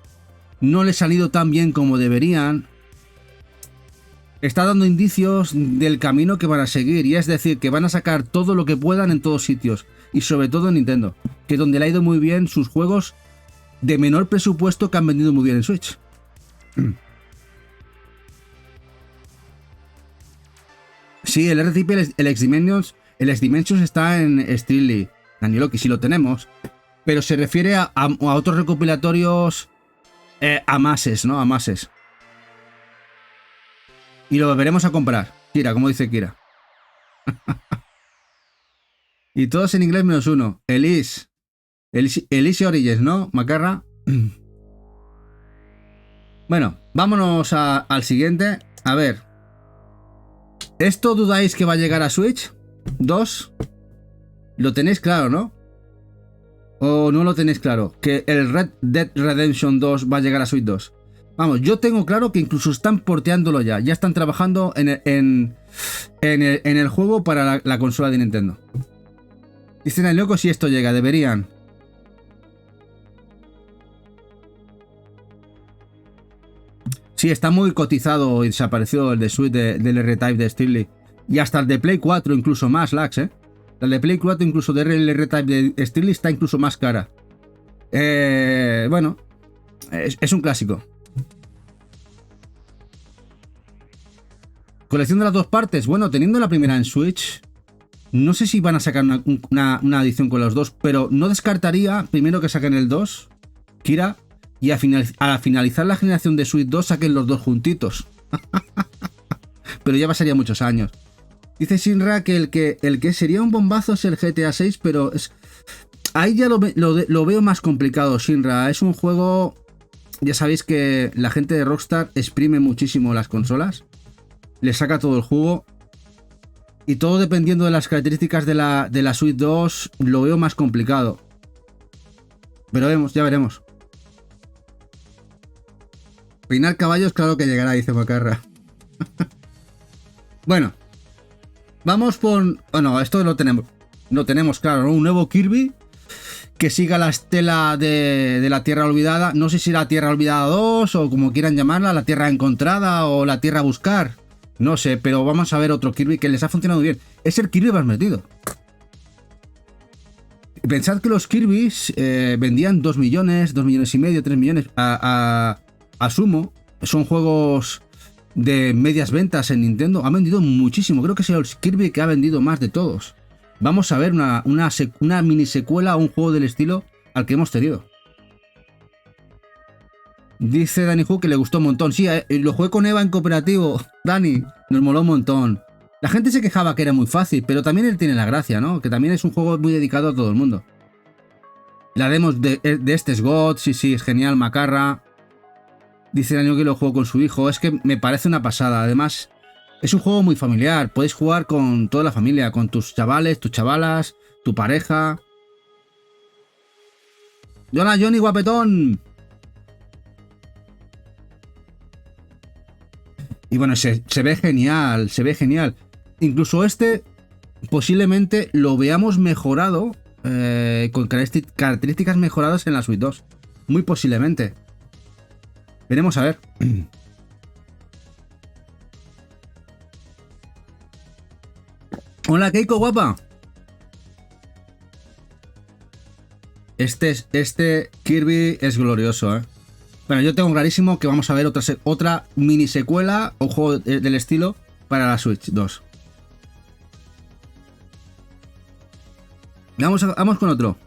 No les han ido tan bien como deberían. Está dando indicios del camino que van a seguir. Y es decir, que van a sacar todo lo que puedan en todos sitios. y sobre todo en Nintendo, que es donde le ha ido muy bien sus juegos de menor presupuesto que han vendido muy bien en Switch. Sí, el RTP, el X-Dimensions está en Streetly, Danielo, que sí lo tenemos, pero se refiere a otros recopilatorios amases, ¿no? Amases. Y lo volveremos a comprar, Kira, como dice Kira. Y todos en inglés menos uno. Elise Origins, ¿no? Macarra. Bueno, vámonos al siguiente. A ver. ¿Esto dudáis que va a llegar a Switch 2? Lo tenéis claro, ¿no? ¿O no lo tenéis claro? Que el Red Dead Redemption 2 va a llegar a Switch 2. Vamos, yo tengo claro que incluso están porteándolo ya. Ya están trabajando en el juego para la consola de Nintendo. Dicen al loco si esto llega, deberían. Sí, está muy cotizado y desapareció el de Switch del R-Type de Steely. Y hasta el de Play 4, incluso más, Lax, ¿eh? El de Play 4, incluso de R-Type de Steely, está incluso más cara. Bueno, es un clásico. Colección de las dos partes. Bueno, teniendo la primera en Switch, no sé si van a sacar una edición con los dos, pero no descartaría primero que saquen el 2, Kira, y a finalizar la generación de Switch 2 saquen los dos juntitos. Pero ya pasaría muchos años. Dice Shinra que el que sería un bombazo es el GTA 6, pero ahí ya lo veo más complicado, Shinra. Es un juego... Ya sabéis que la gente de Rockstar exprime muchísimo las consolas. Le saca todo el jugo. Y todo dependiendo de las características de la Switch 2, lo veo más complicado. Pero ya veremos. Peinar caballos, claro que llegará, dice Macarra. Bueno. Vamos por... Bueno, esto lo tenemos claro, ¿no? Un nuevo Kirby que siga la estela de la Tierra Olvidada. No sé si la Tierra Olvidada 2 o como quieran llamarla, la Tierra Encontrada o la Tierra a Buscar. No sé, pero vamos a ver otro Kirby que les ha funcionado bien. Es el Kirby más metido. Pensad que los Kirbys vendían 2 millones, 2 millones y medio, 3 millones a sumo. Son juegos de medias ventas en Nintendo. Han vendido muchísimo. Creo que es el Kirby que ha vendido más de todos. Vamos a ver una mini secuela o un juego del estilo al que hemos tenido. Dice Dani Hu que le gustó un montón. Sí, lo jugué con Eva en cooperativo. Dani, nos moló un montón. La gente se quejaba que era muy fácil, pero también él tiene la gracia, ¿no? Que también es un juego muy dedicado a todo el mundo. La demos de este es God, sí, es genial, Macarra. Dice Dani que lo jugó con su hijo. Es que me parece una pasada. Además, es un juego muy familiar. Puedes jugar con toda la familia, con tus chavales, tus chavalas, tu pareja. ¡Hola, Johnny, guapetón! Y bueno, se ve genial, se ve genial. Incluso este posiblemente lo veamos mejorado, con características mejoradas en la Switch 2. Muy posiblemente. Veremos a ver. Hola, Keiko, guapa. Este Kirby es glorioso, ¿eh? Bueno, yo tengo clarísimo que vamos a ver otra mini secuela o juego del estilo para la Switch 2. Vamos con otro.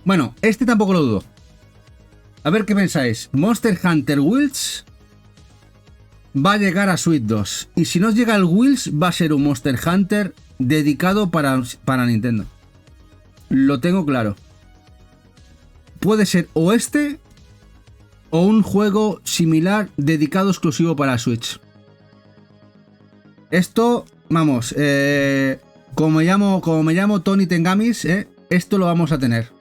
Bueno, este tampoco lo dudo. A ver qué pensáis. Monster Hunter Wilds va a llegar a Switch 2. Y si no llega el Wilds, va a ser un Monster Hunter dedicado para Nintendo. Lo tengo claro. Puede ser o este o un juego similar dedicado exclusivo para Switch. Esto, vamos, como me llamo Tony Tengamis, esto lo vamos a tener.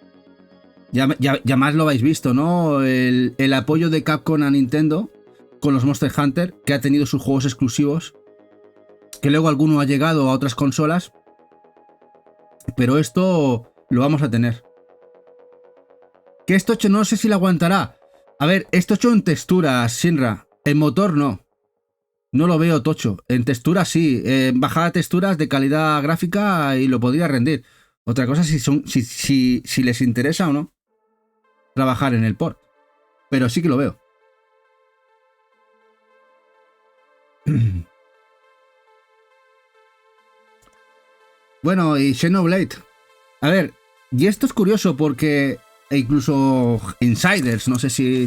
Ya más lo habéis visto, ¿no? El apoyo de Capcom a Nintendo con los Monster Hunter, que ha tenido sus juegos exclusivos, que luego alguno ha llegado a otras consolas, pero esto lo vamos a tener. Que esto no sé si lo aguantará. A ver, esto hecho en texturas, Shinra. En motor no. No lo veo tocho. En texturas sí. Bajada texturas de calidad gráfica y lo podría rendir. Otra cosa es si les interesa o no trabajar en el port. Pero sí que lo veo. Bueno, y Xenoblade. A ver, y esto es curioso porque incluso insiders, no sé si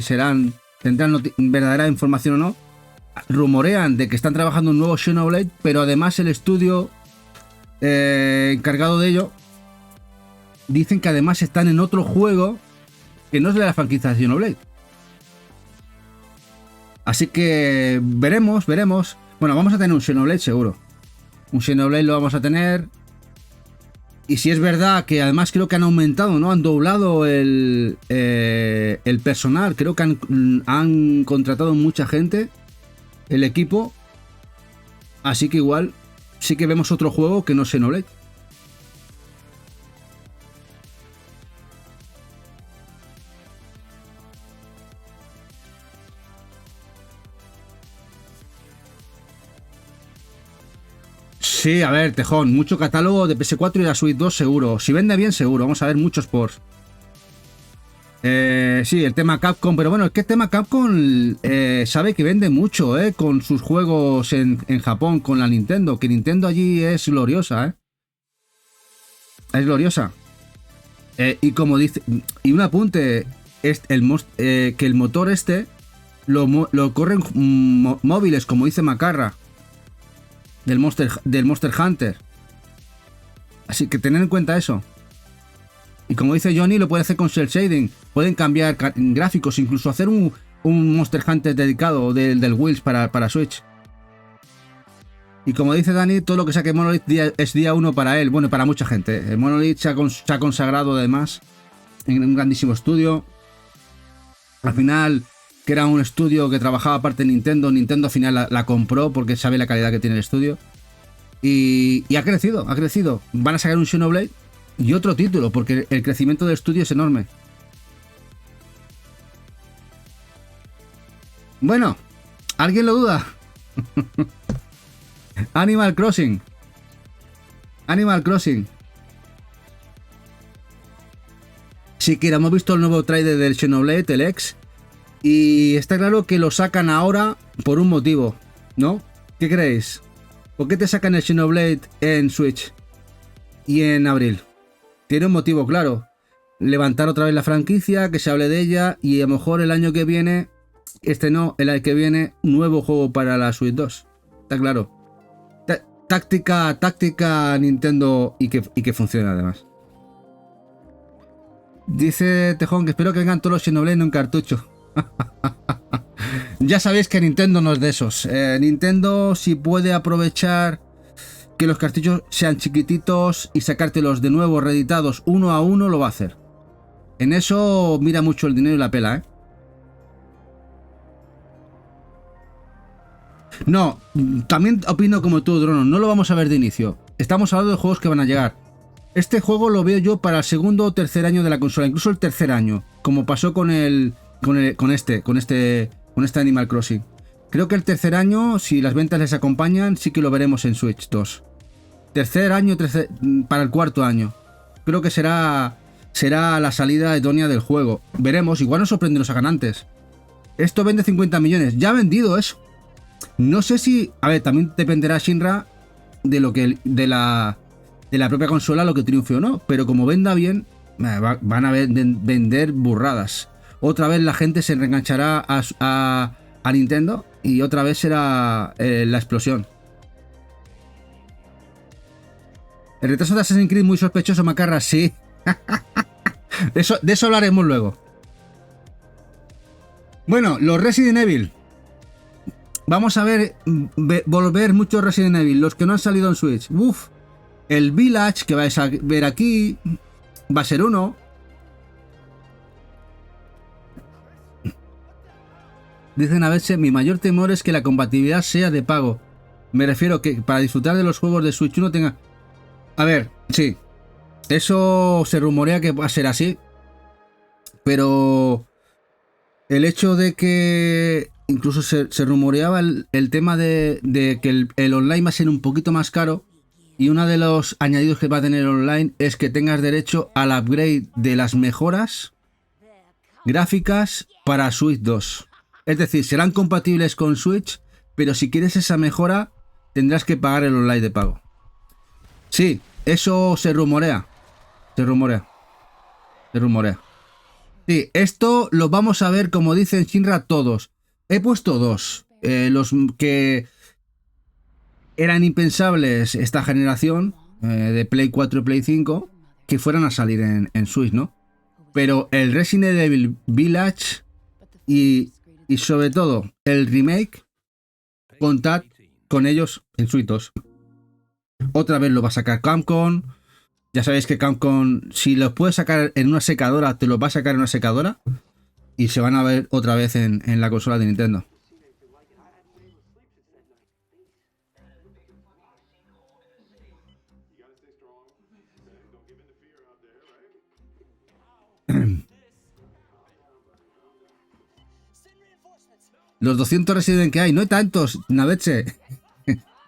tendrán verdadera información o no, rumorean de que están trabajando un nuevo Xenoblade, pero además el estudio encargado de ello dicen que además están en otro juego que no es de la franquicia de Xenoblade. Así que veremos. Bueno, vamos a tener un Xenoblade seguro. Un Xenoblade lo vamos a tener. Y si es verdad que además creo que han aumentado, ¿no? Han doblado el personal. Creo que han contratado mucha gente. El equipo. Así que igual sí que vemos otro juego que no es Xenoblade. Sí, a ver, Tejón, mucho catálogo de PS4 y la Switch 2 seguro. Si vende bien, seguro. Vamos a ver muchos ports. Sí, el tema Capcom, pero bueno, es que el tema Capcom sabe que vende mucho, con sus juegos en Japón, con la Nintendo, que Nintendo allí es gloriosa, es gloriosa. Y como dice, y un apunte, que el motor lo corren móviles, como dice Macarra, del Monster Hunter. Así que tened en cuenta eso. Y como dice Johnny, lo puede hacer con Cell Shading. Pueden cambiar gráficos, incluso hacer un Monster Hunter dedicado del Wheels para Switch. Y como dice Dani, todo lo que saque Monolith es día 1 para él. Bueno, para mucha gente. El Monolith se ha consagrado además en un grandísimo estudio. Al final, que era un estudio que trabajaba aparte de Nintendo. Nintendo al final la compró porque sabe la calidad que tiene el estudio. Y ha crecido. Van a sacar un Xenoblade y otro título, porque el crecimiento del estudio es enorme. Bueno, ¿alguien lo duda? Animal Crossing. Sí, que hemos visto el nuevo trailer del Xenoblade, el X. Y está claro que lo sacan ahora por un motivo, ¿no? ¿Qué creéis? ¿Por qué te sacan el Xenoblade en Switch y en abril? Tiene un motivo claro. Levantar otra vez la franquicia, que se hable de ella, y a lo mejor el año que viene, el año que viene, nuevo juego para la Switch 2. Está claro. Táctica Nintendo y que funcione además. Dice Tejón que espero que vengan todos los Xenoblade en un cartucho. Ya sabéis que Nintendo no es de esos. Nintendo, si puede aprovechar que los cartuchos sean chiquititos y sacártelos de nuevo reeditados uno a uno, lo va a hacer. En eso mira mucho el dinero y la pela, No, también opino como tú, Drono. No lo vamos a ver de inicio. Estamos hablando de juegos que van a llegar. Este juego lo veo yo para el segundo o tercer año de la consola, incluso el tercer año, como pasó con este Animal Crossing. Creo que el tercer año, si las ventas les acompañan, sí que lo veremos en Switch 2. Tercer año, para el cuarto año. Creo que será la salida idónea del juego. Veremos, igual nos sorprende los antes. Esto vende 50 millones. Ya ha vendido eso. No sé si... A ver, también dependerá Shinra de la propia consola lo que triunfe o no. Pero como venda bien, van a vender burradas. Otra vez la gente se reenganchará a Nintendo y otra vez será la explosión. El retraso de Assassin's Creed muy sospechoso, Macarra, sí. De eso hablaremos luego. Bueno, los Resident Evil. Vamos a volver muchos Resident Evil, los que no han salido en Switch. Uf, el Village que vais a ver aquí va a ser uno. Dicen a veces, mi mayor temor es que la compatibilidad sea de pago. Me refiero que para disfrutar de los juegos de Switch 1 tenga... A ver, sí. Eso se rumorea que va a ser así. Pero el hecho de que incluso se rumoreaba el tema de que el online va a ser un poquito más caro Y uno de los añadidos que va a tener online es que tengas derecho al upgrade de las mejoras gráficas para Switch 2. Es decir, serán compatibles con Switch, pero si quieres esa mejora tendrás que pagar el online de pago. Sí, eso se rumorea. Se rumorea. Sí, esto lo vamos a ver, como dicen Shinra, todos. He puesto dos. Los que eran impensables esta generación de Play 4 y Play 5 que fueran a salir en Switch, ¿no? Pero el Resident Evil Village y sobre todo el remake, contad con ellos en Switch 2. Otra vez lo va a sacar Capcom. Ya sabéis que Capcom, si los puedes sacar en una secadora, te los va a sacar en una secadora. Y se van a ver otra vez en la consola de Nintendo. Los 200 Resident que hay, no hay tantos, Naveche.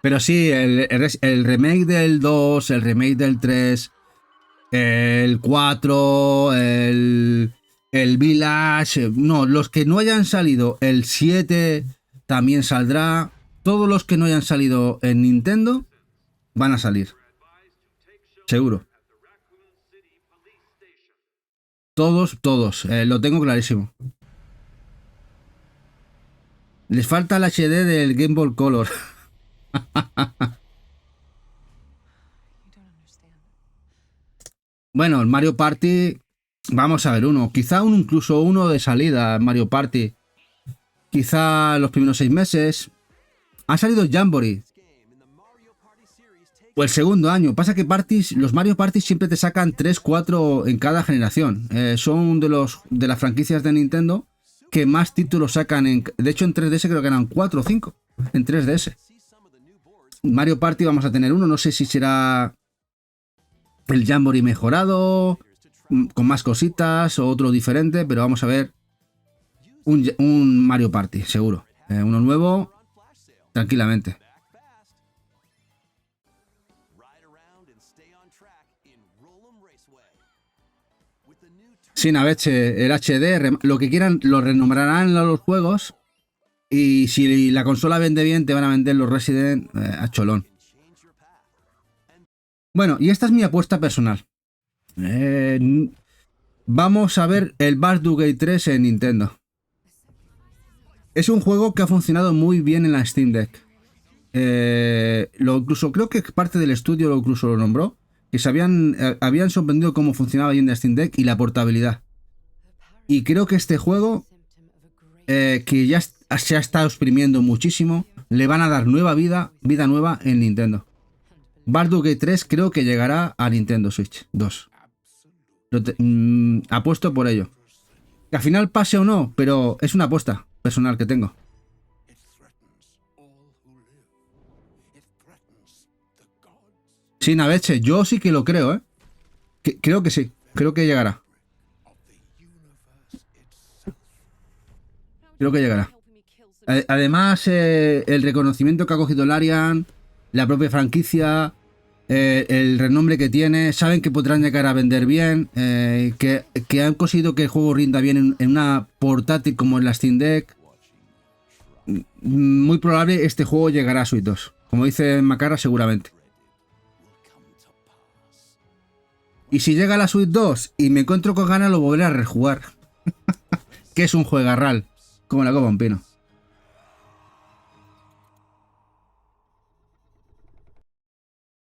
Pero sí, el remake del 2, el remake del 3, el 4, el Village. No, los que no hayan salido, el 7 también saldrá. Todos los que no hayan salido en Nintendo van a salir. Seguro. Todos, lo tengo clarísimo. Les falta el HD del Game Boy Color. Bueno, el Mario Party, vamos a ver uno. Quizá incluso uno de salida, Mario Party. Quizá los primeros 6 meses. Ha salido Jamboree. O el segundo año. Pasa que los Mario Party siempre te sacan 3, 4 en cada generación. Son de las franquicias de Nintendo que más títulos sacan. De hecho, en 3DS creo que eran 4 o 5. En 3DS. Mario Party vamos a tener uno. No sé si será el Jamboree mejorado, con más cositas o otro diferente. Pero vamos a ver un Mario Party, seguro. Uno nuevo, tranquilamente. Sin Naveche, el HD, lo que quieran, lo renombrarán los juegos. Y si la consola vende bien, te van a vender los Resident a cholón. Bueno, y esta es mi apuesta personal. Vamos a ver el Baldur's Gate 3 en Nintendo. Es un juego que ha funcionado muy bien en la Steam Deck. Incluso creo que parte del estudio incluso lo nombró. Que habían sorprendido cómo funcionaba bien la Steam Deck y la portabilidad. Y creo que este juego, que ya se ha estado exprimiendo muchísimo, le van a dar vida nueva en Nintendo. Baldur's Gate 3 creo que llegará a Nintendo Switch 2. Apuesto por ello. Que al final pase o no, pero es una apuesta personal que tengo. Sí, Naveche, yo sí que lo creo, creo que sí, creo que llegará. Creo que llegará. Además, el reconocimiento que ha cogido Larian, la propia franquicia, el renombre que tiene, saben que podrán llegar a vender bien, que han conseguido que el juego rinda bien en una portátil como en la Steam Deck. Muy probable este juego llegará a Switch 2. Como dice Macarra, seguramente. Y si llega a la Switch 2 y me encuentro con ganas, lo volveré a rejugar. Que es un juegarral, como la copa un pino.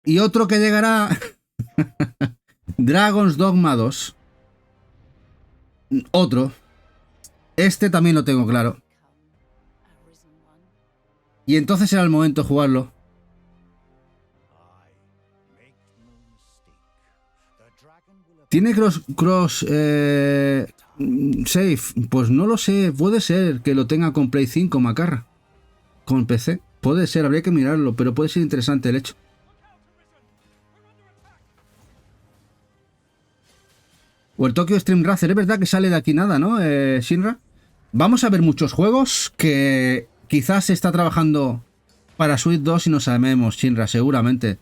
Y otro que llegará... Dragon's Dogma 2. Otro. Este también lo tengo claro. Y entonces era el momento de jugarlo. ¿Tiene cross save? Pues no lo sé. Puede ser que lo tenga con Play 5, Macarra. Con PC. Puede ser, habría que mirarlo, pero puede ser interesante el hecho. O el Tokyo Stream Racer. Es verdad que sale de aquí nada, ¿no, Shinra? Vamos a ver muchos juegos que quizás se está trabajando para Switch 2 y no sabemos, Shinra, seguramente.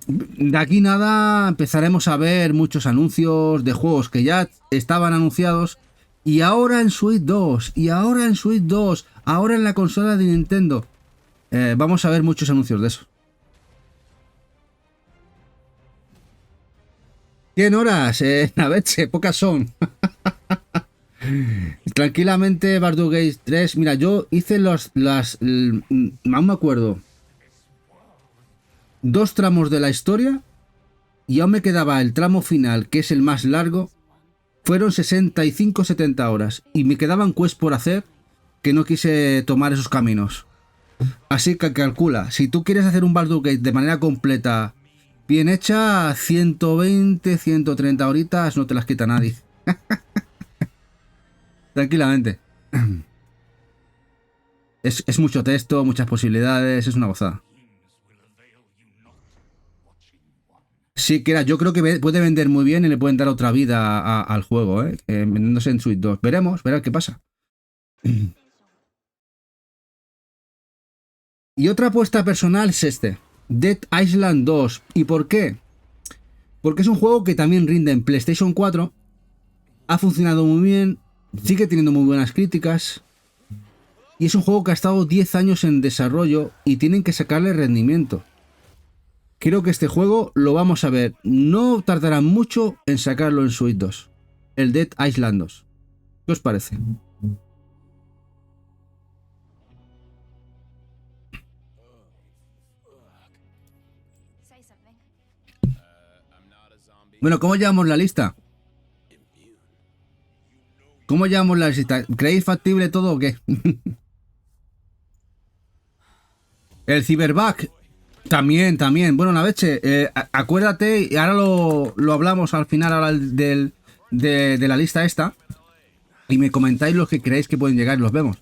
De aquí nada empezaremos a ver muchos anuncios de juegos que ya estaban anunciados y ahora en Switch 2, y ahora en Switch 2, ahora en la consola de Nintendo. Vamos a ver muchos anuncios de eso. 100 horas, Naveche, pocas son. Tranquilamente, Baldur's Gate 3. Mira, yo hice aún me acuerdo, 2 tramos de la historia y aún me quedaba el tramo final, que es el más largo. Fueron 65-70 horas y me quedaban quests por hacer que no quise tomar esos caminos. Así que calcula, si tú quieres hacer un Baldur's Gate de manera completa, bien hecha, 120-130 horitas no te las quita nadie. Tranquilamente. Es mucho texto, muchas posibilidades, es una gozada. Sí, que era, yo creo que puede vender muy bien y le pueden dar otra vida al juego, vendiéndose en Switch 2. Veremos qué pasa. Y otra apuesta personal es Dead Island 2. ¿Y por qué? Porque es un juego que también rinde en PlayStation 4. Ha funcionado muy bien, sigue teniendo muy buenas críticas. Y es un juego que ha estado 10 años en desarrollo y tienen que sacarle rendimiento. Creo que este juego lo vamos a ver. No tardará mucho en sacarlo en Switch 2. El Dead Island 2. ¿Qué os parece? Bueno, ¿cómo llevamos la lista? ¿Cómo llevamos la lista? ¿Creéis factible todo o qué? El Cyberbug. También. Bueno, Naveche, acuérdate, y ahora lo hablamos al final ahora de la lista esta. Y me comentáis los que creéis que pueden llegar y los vemos.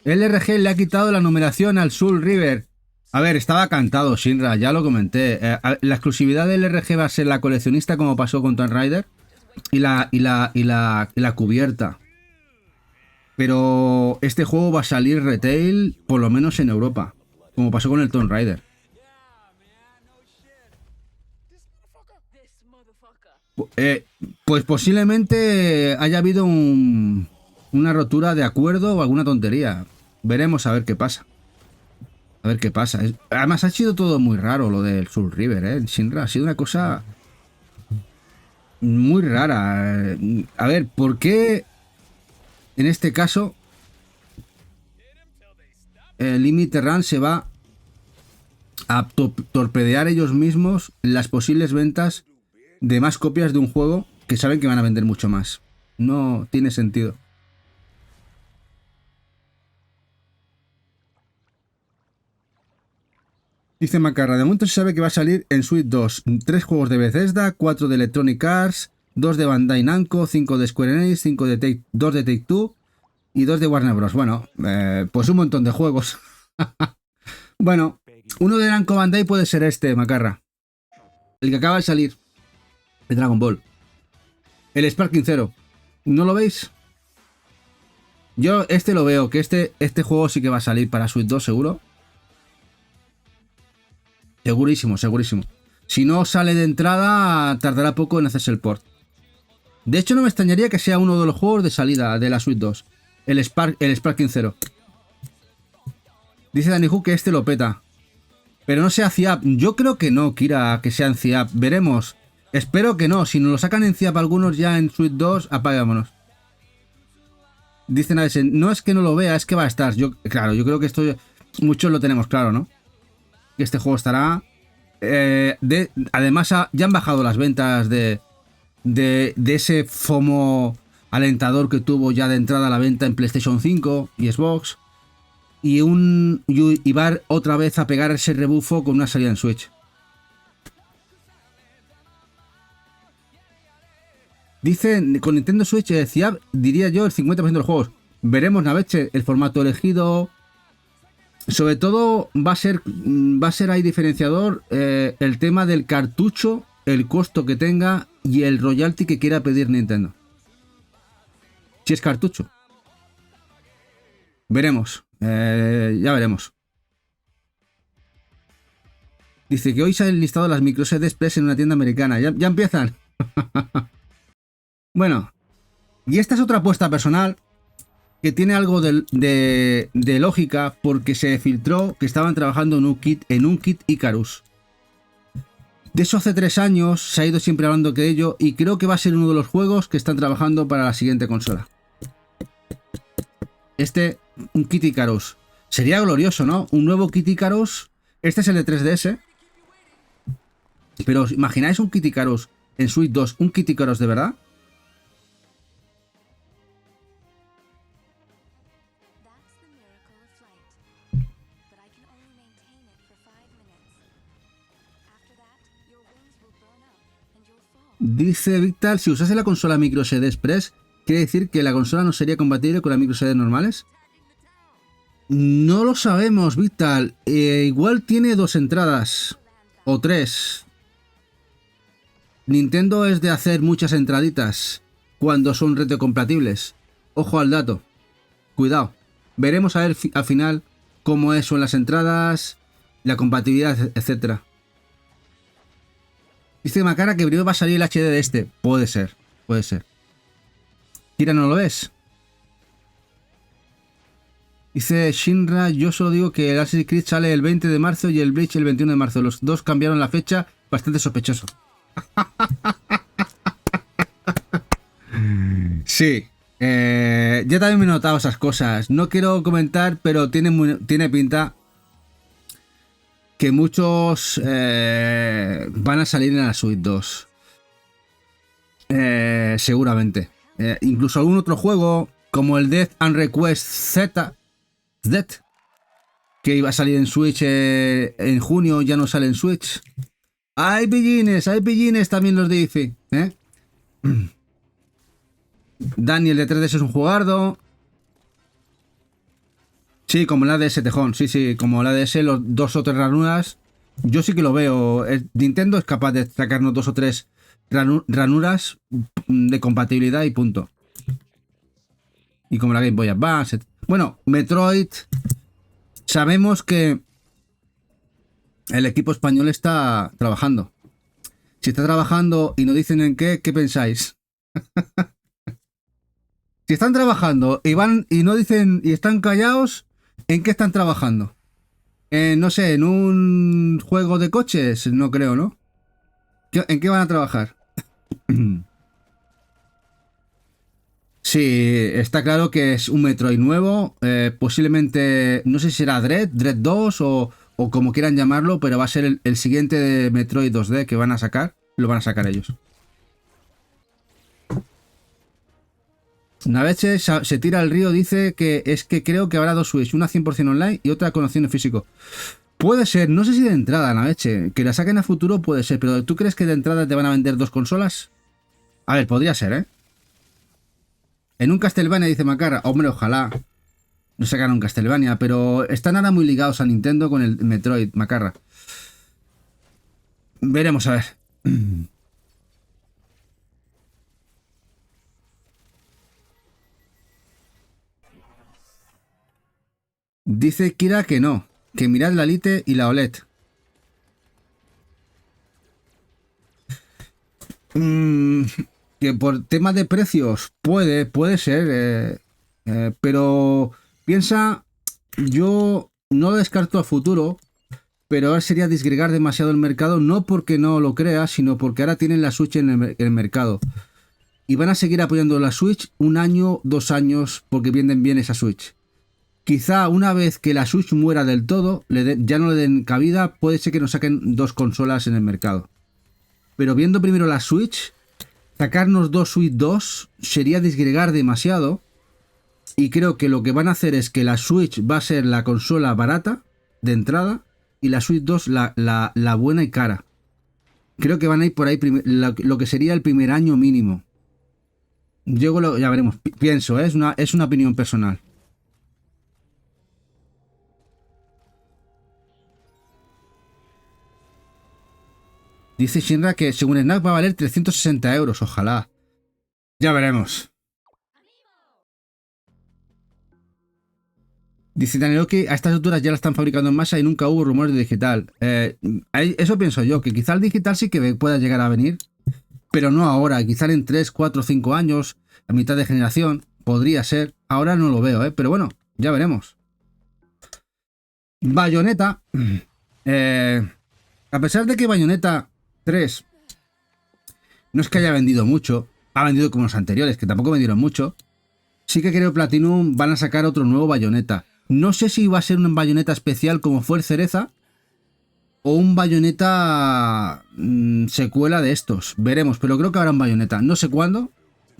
El LRG le ha quitado la numeración al Soul River. A ver, estaba cantado, Shinra, ya lo comenté. La exclusividad del LRG va a ser la coleccionista, como pasó con Tomb Raider, y la cubierta. Pero este juego va a salir retail, por lo menos en Europa, como pasó con el Tomb Raider. Pues posiblemente haya habido una rotura de acuerdo o alguna tontería. Veremos a ver qué pasa. A ver qué pasa. Además ha sido todo muy raro lo del Soul River, Shinra. Ha sido una cosa muy rara. A ver, ¿por qué en este caso Limited Run se va a torpedear ellos mismos las posibles ventas de más copias de un juego que saben que van a vender mucho más? No tiene sentido. Dice Macarra, de momento se sabe que va a salir en Switch 2, 3 juegos de Bethesda, 4 de Electronic Arts, 2 de Bandai Namco, 5 de Square Enix, 2 de Take-Two y 2 de Warner Bros. Bueno, pues un montón de juegos. Bueno, uno de Namco Bandai puede ser este, Macarra. El que acaba de salir, el Dragon Ball. El Sparking Zero. ¿No lo veis? Yo lo veo, que este juego sí que va a salir para Switch 2 seguro. Segurísimo. Si no sale de entrada, tardará poco en hacerse el port. De hecho, no me extrañaría que sea uno de los juegos de salida de la Switch 2. El Sparking Zero. Dice Danny Hu que este lo peta. Pero no sea CIAP. Yo creo que no, Kira, que sea en CIAP. Veremos. Espero que no. Si nos lo sacan en CIAP algunos ya en Switch 2, apagámonos. Dice Naesen, no es que no lo vea, es que va a estar. Claro, yo creo que esto muchos lo tenemos claro, ¿no? Que este juego estará. Además, ya han bajado las ventas de ese FOMO alentador que tuvo ya de entrada a la venta en PlayStation 5 y Xbox. Y va otra vez a pegar ese rebufo con una salida en Switch. Dice, con Nintendo Switch decía, diría yo, el 50% de los juegos. Veremos, Naveche, el formato elegido. Sobre todo va a ser ahí diferenciador el tema del cartucho, el costo que tenga y el royalty que quiera pedir Nintendo. Si es cartucho. Veremos. Ya veremos. Dice que hoy se han listado las micro SD Express en una tienda americana. Ya empiezan. Bueno, y esta es otra apuesta personal que tiene algo de lógica porque se filtró que estaban trabajando en un kit Icarus. De eso hace 3 años se ha ido siempre hablando de ello y creo que va a ser uno de los juegos que están trabajando para la siguiente consola. Un kit Icarus. Sería glorioso, ¿no? Un nuevo kit Icarus. Este es el de 3DS. Pero ¿os imagináis un kit Icarus en Switch 2? ¿Un kit Icarus de verdad? Dice Victor, si usase la consola micro SD Express, ¿quiere decir que la consola no sería compatible con las micro SD normales? No lo sabemos, Victor. Igual tiene 2 entradas. O 3. Nintendo es de hacer muchas entraditas cuando son retrocompatibles. Ojo al dato. Cuidado. Veremos a ver al final cómo son las entradas, la compatibilidad, etcétera. Dice Macara que primero va a salir el HD de este. Puede ser, puede ser. Kira, ¿no lo ves? Dice Shinra, yo solo digo que el Assassin's Creed sale el 20 de marzo y el Bleach el 21 de marzo. Los dos cambiaron la fecha, bastante sospechoso. Sí, yo también me he notado esas cosas. No quiero comentar, pero tiene pinta que muchos van a salir en la Switch 2. Seguramente. Incluso algún otro juego, como el Death and Request Z, que iba a salir en Switch en junio, ya no sale en Switch. Hay pillines, también los dice. Daniel de 3DS es un jugardo. Sí, como la DS Tejón, sí, como la DS, los 2 o 3 ranuras. Yo sí que lo veo. Nintendo es capaz de sacarnos 2 o 3 ranuras de compatibilidad y punto. Y como la Game Boy Advance. Bueno, Metroid. Sabemos que el equipo español está trabajando. Si está trabajando y no dicen en qué pensáis? Si están trabajando y van y no dicen y están callados, ¿en qué están trabajando? No sé, ¿en un juego de coches? No creo, ¿no? ¿En qué van a trabajar? Sí, está claro que es un Metroid nuevo. Posiblemente, no sé si será Dread 2 o como quieran llamarlo, pero va a ser el siguiente de Metroid 2D que van a sacar. Lo van a sacar ellos. Una vez se tira al río, dice que es que creo que habrá 2 Switch, una 100% online y otra con opción en físico. Puede ser, no sé si de entrada, Naveche, que la saquen a futuro puede ser, pero ¿tú crees que de entrada te van a vender 2 consolas? A ver, podría ser, ¿eh? En un Castlevania, dice Macara, hombre, ojalá no sacaran un Castlevania, pero están ahora muy ligados a Nintendo con el Metroid, Macara. Veremos a ver. Dice Kira que no, que mirad la Lite y la OLED. Que por tema de precios puede ser, pero piensa, yo no lo descarto a futuro, pero ahora sería disgregar demasiado el mercado, no porque no lo crea, sino porque ahora tienen la Switch en el mercado. Y van a seguir apoyando la Switch 1 año, 2 años, porque venden bien esa Switch. Quizá una vez que la Switch muera del todo, ya no le den cabida, puede ser que nos saquen 2 consolas en el mercado. Pero viendo primero la Switch, sacarnos 2 Switch 2 sería disgregar demasiado. Y creo que lo que van a hacer es que la Switch va a ser la consola barata de entrada y la Switch 2 la buena y cara. Creo que van a ir por ahí lo que sería el primer año mínimo. Ya veremos, pienso, es una opinión personal. Dice Shinra que según Snack va a valer 360 euros, ojalá. Ya veremos. Dice Daniel que a estas alturas ya la están fabricando en masa y nunca hubo rumores de digital. Eso pienso yo, que quizá el digital sí que pueda llegar a venir, pero no ahora, quizá en 3, 4, 5 años, a mitad de generación, podría ser. Ahora no lo veo, pero bueno, ya veremos. Bayonetta. A pesar de que Bayonetta 3 no es que haya vendido mucho, ha vendido como los anteriores, que tampoco vendieron mucho, sí que creo que Platinum van a sacar otro nuevo Bayonetta. No sé si va a ser un Bayonetta especial como fue el Cereza o un Bayonetta secuela de estos. Veremos, pero creo que habrá un Bayonetta. No sé cuándo,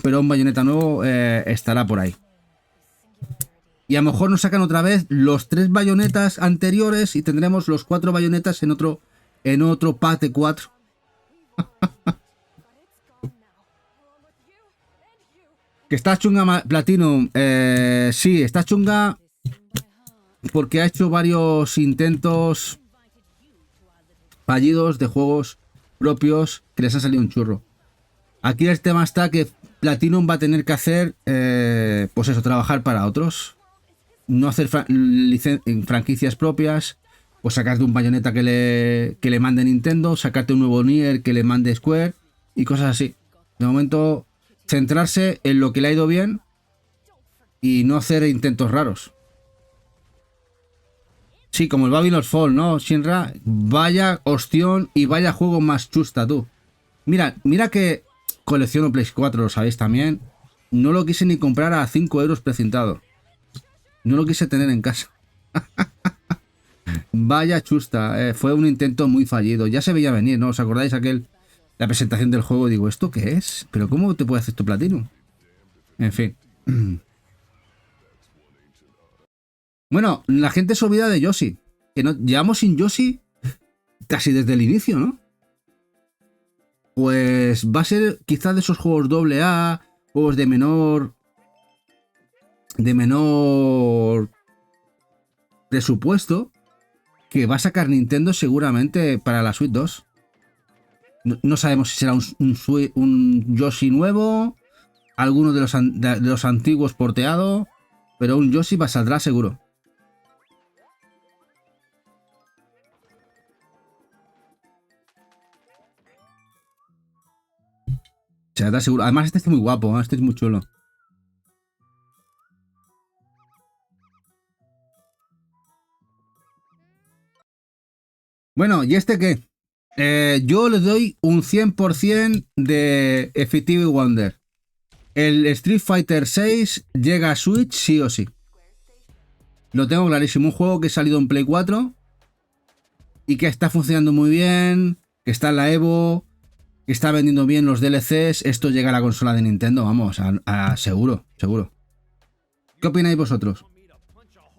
pero un Bayonetta nuevo estará por ahí. Y a lo mejor nos sacan otra vez los 3 Bayonettas anteriores y tendremos los 4 Bayonettas en otro pack de 4. Que está chunga Platinum. Sí, está chunga porque ha hecho varios intentos fallidos de juegos propios que les ha salido un churro. Aquí el tema está que Platinum va a tener que hacer, pues eso, trabajar para otros. No hacer franquicias propias, pues sacarte un Bayonetta que le mande Nintendo, sacarte un nuevo Nier que le mande Square y cosas así. De momento, centrarse en lo que le ha ido bien y no hacer intentos raros. Sí, como el Babylon's Fall, ¿no, Shinra? Vaya ostión y vaya juego más chusta, tú. Mira que colecciono Play 4, lo sabéis también. No lo quise ni comprar a 5 euros precintado. No lo quise tener en casa. Vaya chusta, fue un intento muy fallido. Ya se veía venir, ¿no? ¿Os acordáis la presentación del juego? Digo, ¿esto qué es? ¿Pero cómo te puede hacer esto Platinum? En fin. Bueno, la gente se olvida de Yoshi. Que no, llevamos sin Yoshi casi desde el inicio, ¿no? Pues va a ser quizás de esos juegos AA, juegos de menor presupuesto que va a sacar Nintendo seguramente para la Switch 2. No sabemos si será un Yoshi nuevo, alguno de los antiguos porteado, pero un Yoshi saldrá seguro. Saldrá seguro. Además este es muy guapo, este es muy chulo. Bueno, ¿y este qué? Yo le doy un 100% de Effective Wonder. El Street Fighter 6 llega a Switch sí o sí. Lo tengo clarísimo. Un juego que ha salido en Play 4 y que está funcionando muy bien, que está en la Evo, que está vendiendo bien los DLCs. Esto llega a la consola de Nintendo, vamos, seguro, seguro. ¿Qué opináis vosotros?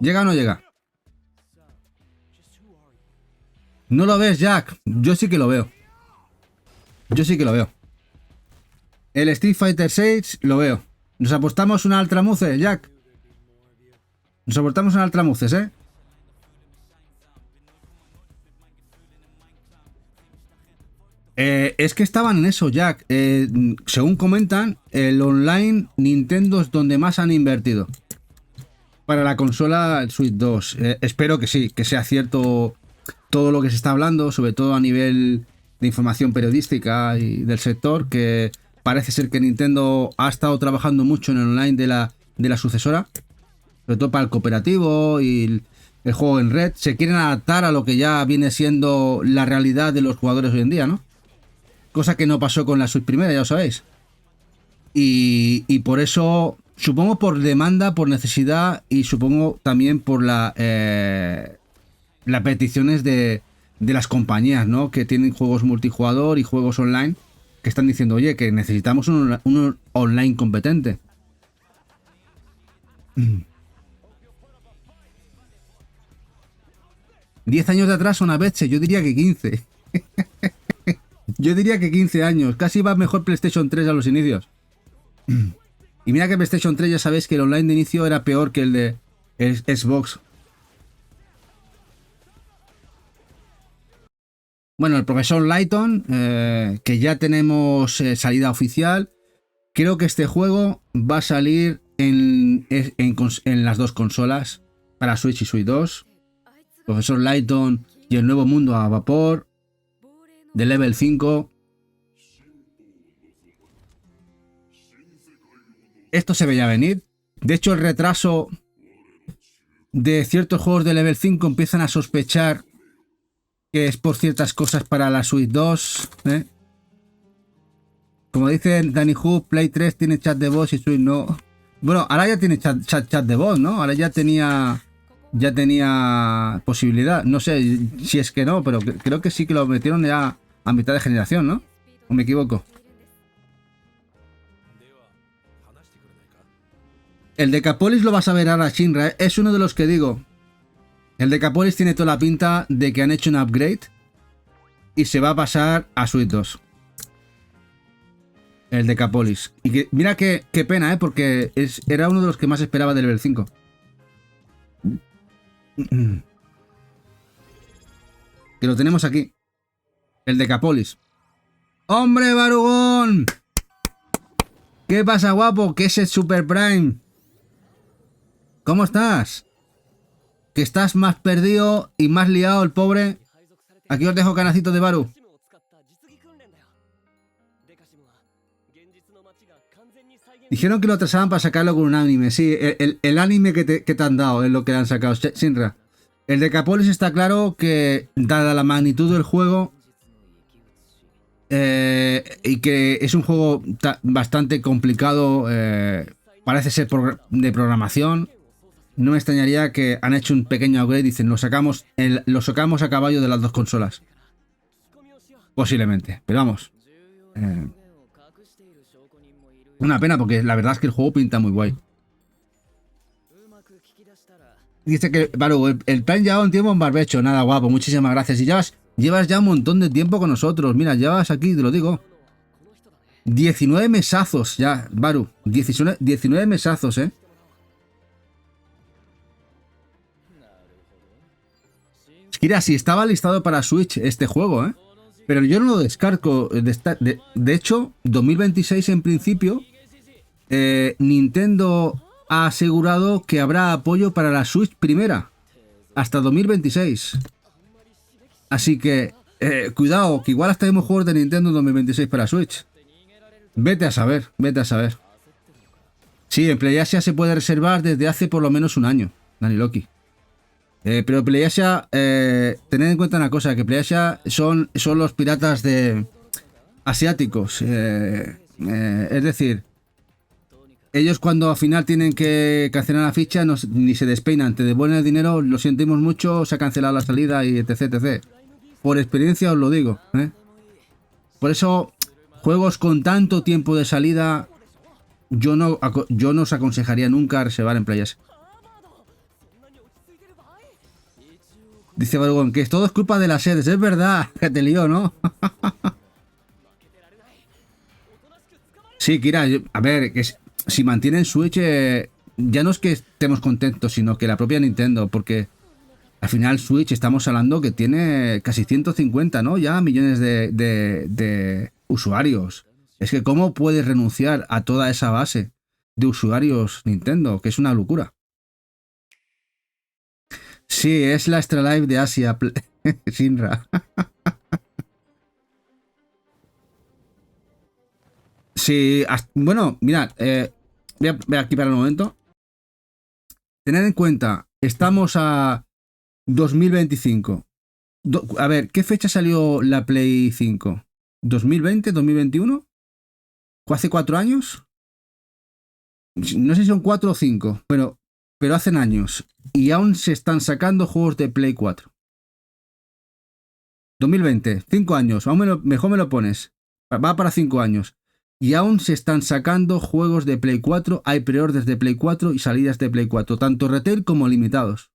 ¿Llega o no llega? ¿No lo ves, Jack? Yo sí que lo veo. Yo sí que lo veo. El Street Fighter 6 lo veo. Nos apostamos una Altramuces, Jack. Nos apostamos una Altramuces, ¿eh? Es que estaban en eso, Jack. Según comentan, el online Nintendo es donde más han invertido. Para la consola Switch 2. Espero que sí, que sea cierto todo lo que se está hablando, sobre todo a nivel de información periodística y del sector, que parece ser que Nintendo ha estado trabajando mucho en el online de la sucesora, sobre todo para el cooperativo y el juego en red. Se quieren adaptar a lo que ya viene siendo la realidad de los jugadores hoy en día, ¿no? Cosa que no pasó con la Switch primera, ya lo sabéis. Y por eso, supongo por demanda, por necesidad y supongo también por las peticiones de las compañías, ¿no? Que tienen juegos multijugador y juegos online, que están diciendo, oye, que necesitamos un online competente. 10 años de atraso una vez, yo diría que 15. Yo diría que 15 años. Casi va mejor PlayStation 3 a los inicios. Y mira que PlayStation 3 ya sabéis que el online de inicio era peor que el de Xbox. Bueno, el profesor Layton, que ya tenemos salida oficial. Creo que este juego va a salir en las dos consolas. para Switch y Switch 2. Profesor Layton y el nuevo mundo a vapor. De Level 5. Esto se veía venir. De hecho, el retraso de ciertos juegos de Level 5 empiezan a sospechar que es por ciertas cosas para la Switch 2. Como dice Danny Hu, Play 3 tiene chat de voz y Switch no. Bueno, ahora ya tiene chat de voz, ¿no? Ahora ya tenía posibilidad. No sé si es que no, pero creo que sí que lo metieron ya a mitad de generación, ¿no? ¿O me equivoco? El Decapolis lo vas a ver ahora, Shinra. Es uno de los que digo. El Decapolis tiene toda la pinta de que han hecho un upgrade y se va a pasar a Switch 2. El Decapolis. Y que, mira qué pena, porque era uno de los que más esperaba del Level 5. Que lo tenemos aquí. El Decapolis. ¡Hombre, Barugón! ¿Qué pasa, guapo? ¿Qué es el Super Prime? ¿Cómo estás? Que estás más perdido y más liado el pobre. Aquí os dejo canacito de Baru. Dijeron que lo atrasaban para sacarlo con un anime. Sí, el anime que te han dado es lo que le han sacado, Shinra. El Decapolis está claro que, dada la magnitud del juego, y que es un juego bastante complicado, parece ser de programación, no me extrañaría que han hecho un pequeño upgrade y dicen, lo sacamos a caballo de las dos consolas. Posiblemente, pero vamos. Una pena porque la verdad es que el juego pinta muy guay. Dice que, Baru, el plan lleva un tiempo en barbecho. Nada, guapo, muchísimas gracias. Y llevas ya un montón de tiempo con nosotros. Mira, llevas aquí, te lo digo. 19 mesazos ya, Baru. 19 mesazos, Mira, si estaba listado para Switch este juego, Pero yo no lo descargo. De hecho, 2026 en principio, Nintendo ha asegurado que habrá apoyo para la Switch primera. Hasta 2026. Así que, cuidado, que igual hasta tenemos juegos de Nintendo en 2026 para Switch. Vete a saber, vete a saber. Sí, en PlayAsia se puede reservar desde hace por lo menos un año, Dani Loki. Pero PlayAsia, tened en cuenta una cosa, que PlayAsia son los piratas asiáticos. Es decir, ellos cuando al final tienen que cancelar la ficha ni se despeinan, te devuelven el dinero, lo sentimos mucho, se ha cancelado la salida y etc, etc. Por experiencia os lo digo. Por eso, juegos con tanto tiempo de salida, yo no os aconsejaría nunca reservar en PlayAsia. Dice Barugón que todo es culpa de las sedes. Es verdad, que te lío, ¿no? Sí, Kira, a ver, que si mantienen Switch, ya no es que estemos contentos, sino que la propia Nintendo, porque al final Switch estamos hablando que tiene casi 150, ¿no? Ya millones de usuarios. Es que ¿cómo puedes renunciar a toda esa base de usuarios Nintendo? Que es una locura. Sí, es la Extra Life de Asia, Shinra. Sí, bueno, mirad, voy aquí para el momento. Tened en cuenta, estamos a 2025. A ver, ¿qué fecha salió la Play 5? ¿2020? ¿2021? ¿Hace 4 años? No sé si son 4 o 5, pero hacen años. Y aún se están sacando juegos de Play 4. 2020, 5 años. Mejor me lo pones. Va para 5 años. Y aún se están sacando juegos de Play 4. Hay preorders de Play 4 y salidas de Play 4. Tanto retail como limitados.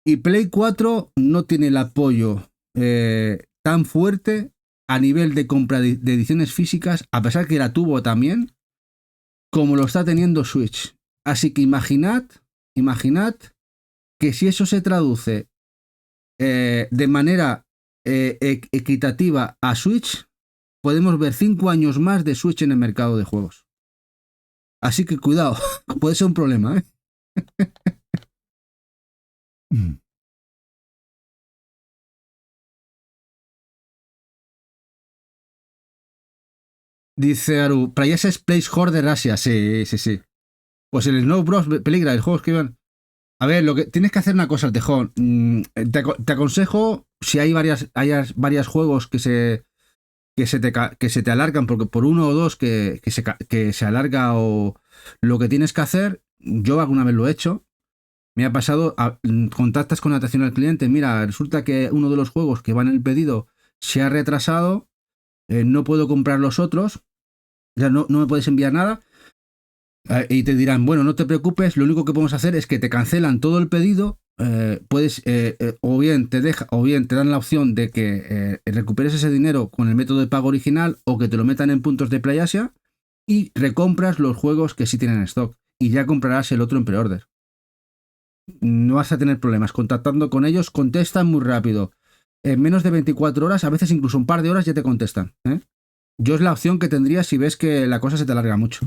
Y Play 4 no tiene el apoyo tan fuerte a nivel de compra de ediciones físicas. A pesar que la tuvo también. Como lo está teniendo Switch. Así que imaginad que si eso se traduce de manera equitativa a Switch, podemos ver 5 años más de Switch en el mercado de juegos. Así que cuidado, puede ser un problema, Dice Aru, Playases Place Hoarder Asia. Sí, sí, sí. Pues el Snow Bros. Peligra, el juego que iban. A ver, lo que tienes que hacer una cosa, Tejón. Te aconsejo, si hay varios juegos que se te alargan, porque por uno o dos que se alarga o lo que tienes que hacer, yo alguna vez lo he hecho. Me ha pasado, contactas con atención al cliente, mira, resulta que uno de los juegos que va en el pedido se ha retrasado, no puedo comprar los otros, ya no me puedes enviar nada. Y te dirán, bueno, no te preocupes, lo único que podemos hacer es que te cancelan todo el pedido, puedes, o bien te dan la opción de que recuperes ese dinero con el método de pago original o que te lo metan en puntos de PlayAsia y recompras los juegos que sí tienen stock y ya comprarás el otro en preorder. No vas a tener problemas. Contactando con ellos, contestan muy rápido. En menos de 24 horas, a veces incluso un par de horas ya te contestan. Yo es la opción que tendría si ves que la cosa se te alarga mucho.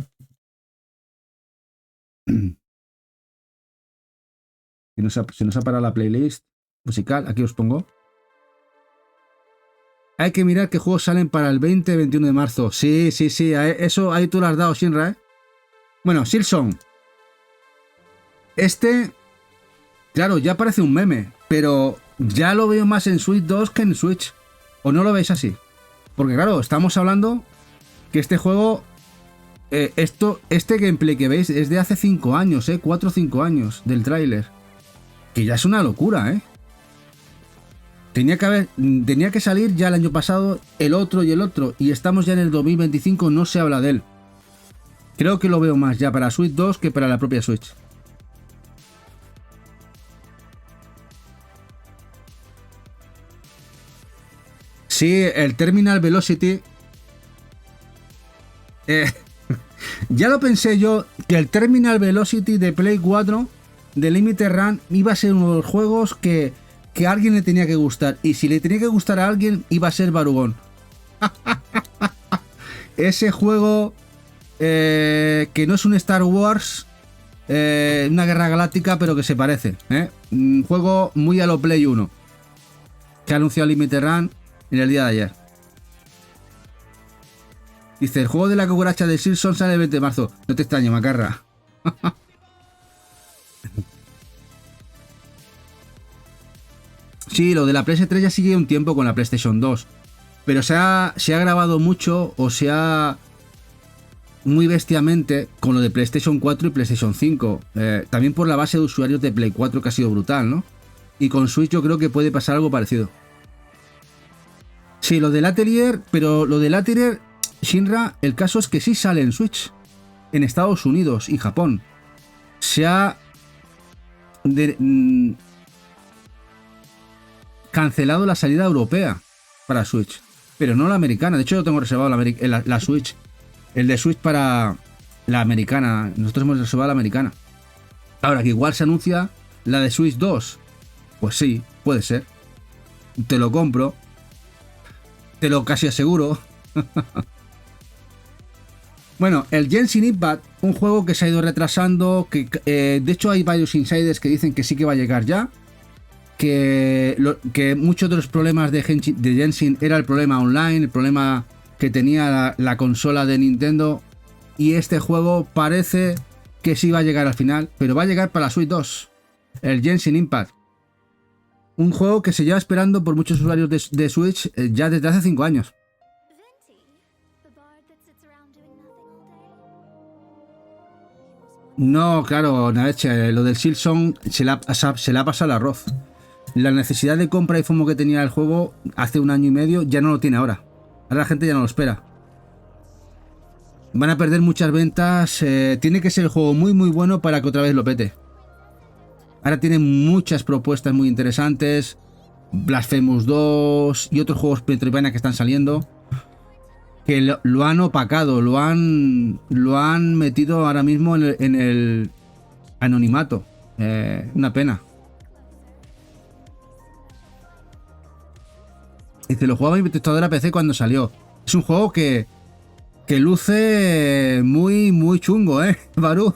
Se nos ha parado la playlist musical. Aquí os pongo. Hay que mirar qué juegos salen para el 20-21 de marzo. Sí, sí, sí. Eso ahí tú lo has dado, Shinra, Bueno, Silson. Claro, ya parece un meme, pero ya lo veo más en Switch 2 que en Switch. ¿O no lo veis así? Porque claro, estamos hablando que este juego, este gameplay que veis es de hace 5 años, 4 o 5 años del tráiler. Que ya es una locura, Tenía que salir ya el año pasado el otro, y estamos ya en el 2025, no se habla de él. Creo que lo veo más ya para Switch 2 que para la propia Switch. Sí, el Terminal Velocity. Ya lo pensé yo, que el Terminal Velocity de Play 4 de Limited Run iba a ser uno de los juegos que a alguien le tenía que gustar. Y si le tenía que gustar a alguien, iba a ser Barugón. Ese juego que no es un Star Wars, una guerra galáctica, pero que se parece. Un juego muy a lo Play 1 que ha anunciado Limited Run en el día de ayer. Dice, el juego de la cucaracha de Silson sale el 20 de marzo. No te extraño, macarra. Sí, lo de la PS3 ya sigue un tiempo con la PlayStation 2. Pero se ha grabado mucho, o se ha muy bestiamente con lo de PlayStation 4 y PlayStation 5. También por la base de usuarios de Play 4 que ha sido brutal, ¿no? Y con Switch yo creo que puede pasar algo parecido. Sí, lo del Atelier, pero lo del Atelier, Shinra, el caso es que sí sale en Switch. En Estados Unidos y Japón. Se ha cancelado la salida europea para Switch, pero no la americana. De hecho, yo tengo reservado la Switch. El de Switch para la americana. Nosotros hemos reservado la americana. Ahora que igual se anuncia la de Switch 2. Pues sí, puede ser. Te lo compro. Te lo casi aseguro. Bueno, el Genshin Impact, un juego que se ha ido retrasando, que de hecho hay varios insiders que dicen que sí que va a llegar ya, que muchos de los problemas de Genshin era el problema online, el problema que tenía la consola de Nintendo, y este juego parece que sí va a llegar al final, pero va a llegar para la Switch 2, el Genshin Impact. Un juego que se lleva esperando por muchos usuarios de Switch ya desde hace 5 años. No, claro, Naeche, lo del Silson se le ha pasado el arroz. La necesidad de compra y FOMO que tenía el juego hace 1 año y medio ya no lo tiene ahora. Ahora la gente ya no lo espera. Van a perder muchas ventas. Tiene que ser el juego muy muy bueno para que otra vez lo pete. Ahora tiene muchas propuestas muy interesantes. Blasphemous 2 y otros juegos Metroidvania que están saliendo, que lo han opacado, lo han metido ahora mismo en el anonimato. Una pena. Dice, lo jugaba en mi tostadora PC cuando salió. Es un juego que luce muy muy chungo, Baru.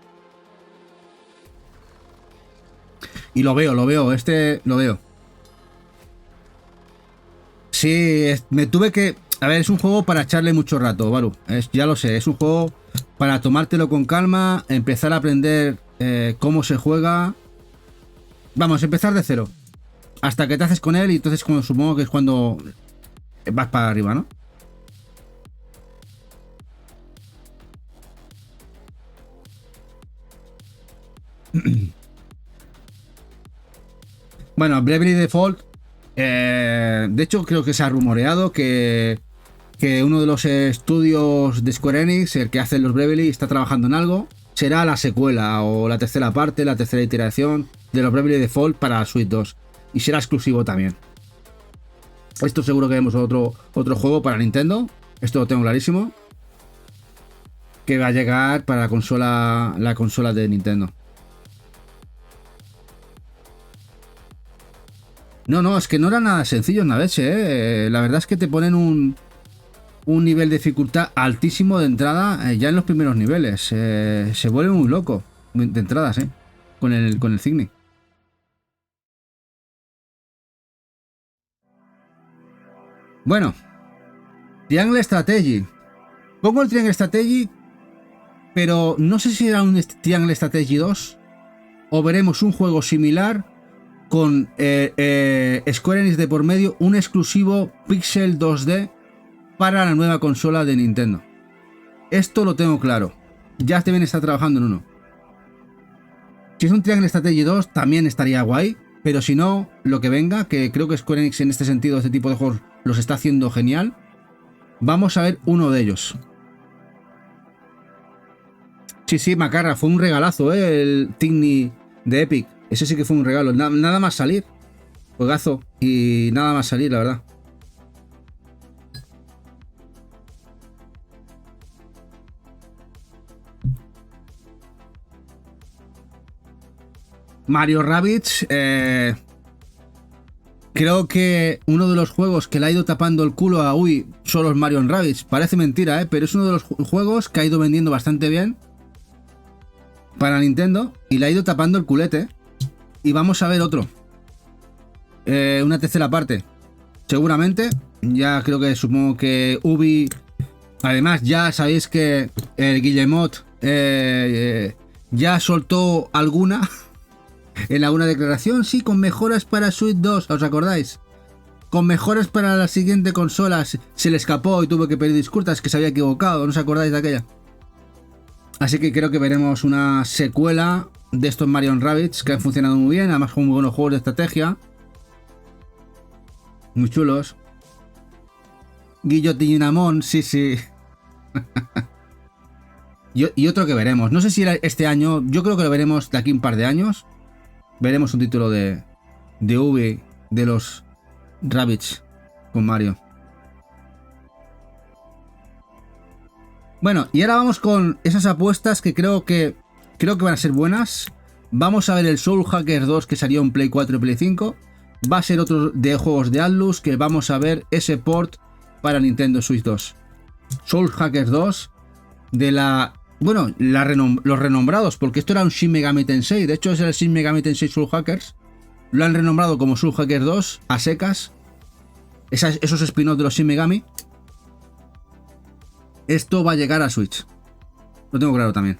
Y lo veo, este lo veo. Sí, me tuve que... A ver, es un juego para echarle mucho rato, Baru. Ya lo sé, es un juego para tomártelo con calma, empezar a aprender cómo se juega. Vamos, empezar de cero. Hasta que te haces con él y entonces supongo que es cuando vas para arriba, ¿no? Bueno, Bravely Default. De hecho, creo que se ha rumoreado que uno de los estudios de Square Enix, el que hace los Bravely, está trabajando en algo. Será la secuela o la tercera parte, la tercera iteración de los Bravely Default para Switch 2. Y será exclusivo también. Esto seguro que vemos otro juego para Nintendo. Esto lo tengo clarísimo. Que va a llegar para la consola de Nintendo. No, es que no era nada sencillo en la leche, La verdad es que te ponen un nivel de dificultad altísimo de entrada ya en los primeros niveles. Se vuelve muy loco de entradas, con el Cygni. Bueno, Triangle Strategy. Pongo el Triangle Strategy, pero no sé si era un Triangle Strategy 2 o veremos un juego similar con Square Enix de por medio, un exclusivo Pixel 2D para la nueva consola de Nintendo. Esto lo tengo claro. Ya también está trabajando en uno. Si es un Triangle Strategy 2 también estaría guay, pero si no, lo que venga, que creo que Square Enix en este sentido, este tipo de juegos los está haciendo genial. Vamos a ver uno de ellos. Sí, Macarra, fue un regalazo, el Tigni de Epic. Ese sí que fue un regalo. Nada más salir. Juegazo. Y nada más salir, la verdad. Mario Rabbids. Creo que uno de los juegos que le ha ido tapando el culo a Wii son los Mario Rabbids. Parece mentira, pero es uno de los juegos que ha ido vendiendo bastante bien para Nintendo y le ha ido tapando el culete. Y vamos a ver otro. Una tercera parte. Seguramente. Ya creo que supongo que Ubi. Además, ya sabéis que el Guillemot ya soltó alguna. En alguna declaración, sí, con mejoras para Switch 2. ¿Os acordáis? Con mejoras para la siguiente consola. Se le escapó y tuvo que pedir disculpas, que se había equivocado. ¿No os acordáis de aquella? Así que creo que veremos una secuela de estos Mario Rabbids que han funcionado muy bien, además con muy buenos juegos de estrategia. Muy chulos. Guillotinamon, sí. y otro que veremos. No sé si era este año, yo creo que lo veremos de aquí un par de años. Veremos un título de Ubi de los Rabbids con Mario. Bueno, y ahora vamos con esas apuestas que creo que van a ser buenas. Vamos a ver el Soul Hackers 2 que salió en Play 4 y Play 5. Va a ser otro de juegos de Atlus que vamos a ver ese port para Nintendo Switch 2. Soul Hackers 2 de la... Bueno, los renombrados, porque esto era un Shin Megami Tensei. De hecho es el Shin Megami Tensei Soul Hackers. Lo han renombrado como Soul Hackers 2 a secas. Esos spin-offs de los Shin Megami. Esto va a llegar a Switch. Lo tengo claro también.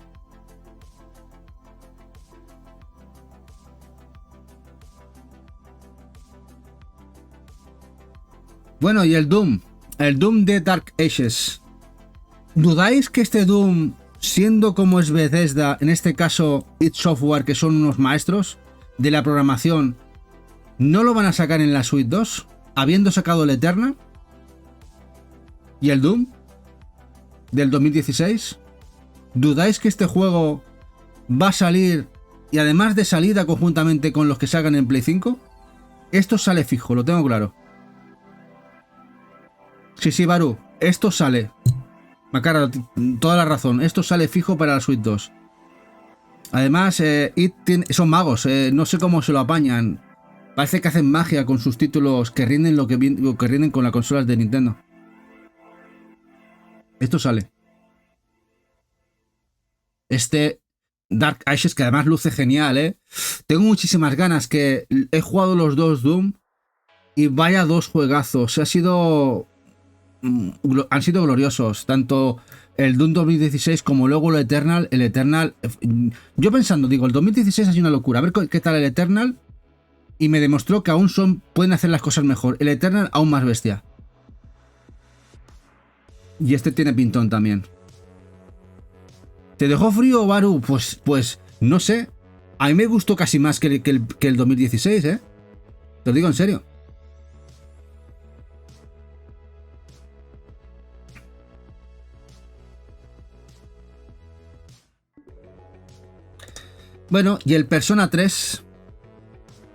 Bueno, y el Doom de Dark Ages. ¿Dudáis que este Doom, siendo como es Bethesda, en este caso id Software, que son unos maestros de la programación, no lo van a sacar en la Switch 2, habiendo sacado el Eternal y el Doom del 2016? ¿Dudáis que este juego va a salir, y además de salida conjuntamente con los que salgan en Play 5? Esto sale fijo, lo tengo claro. Sí, Baru, esto sale. Macara, toda la razón. Esto sale fijo para la Switch 2. Además, son magos. No sé cómo se lo apañan. Parece que hacen magia con sus títulos que rinden lo que rinden con las consolas de Nintendo. Esto sale. Dark Ashes, que además luce genial, ¿eh? Tengo muchísimas ganas, que he jugado los dos Doom y vaya dos juegazos. Han sido gloriosos, tanto el Doom 2016 como luego el Eternal. El Eternal, yo pensando, digo, el 2016 ha sido una locura, a ver qué tal el Eternal, y me demostró que aún pueden hacer las cosas mejor. El Eternal aún más bestia. Y este tiene pintón también. ¿Te dejó frío, Baru? Pues no sé. A mí me gustó casi más que el 2016, ¿eh? Te lo digo en serio. Bueno, y el Persona 3,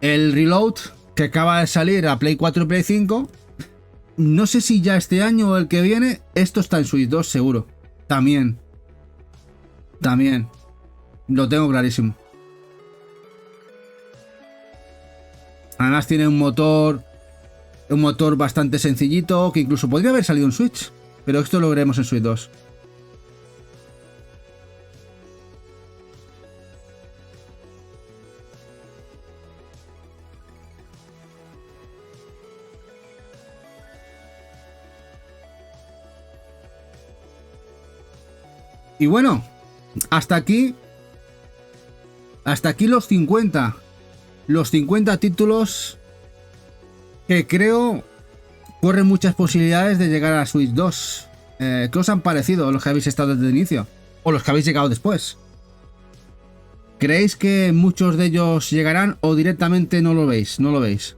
el Reload, que acaba de salir a Play 4 y Play 5. No sé si ya este año o el que viene. Esto está en Switch 2 seguro. También. Lo tengo clarísimo. Además tiene un motor bastante sencillito, que incluso podría haber salido en Switch. Pero esto lo veremos en Switch 2. Y bueno, hasta aquí los 50 títulos que creo corren muchas posibilidades de llegar a Switch 2. ¿Qué os han parecido los que habéis estado desde el inicio? O los que habéis llegado después. ¿Creéis que muchos de ellos llegarán o directamente no lo veis? No lo veis.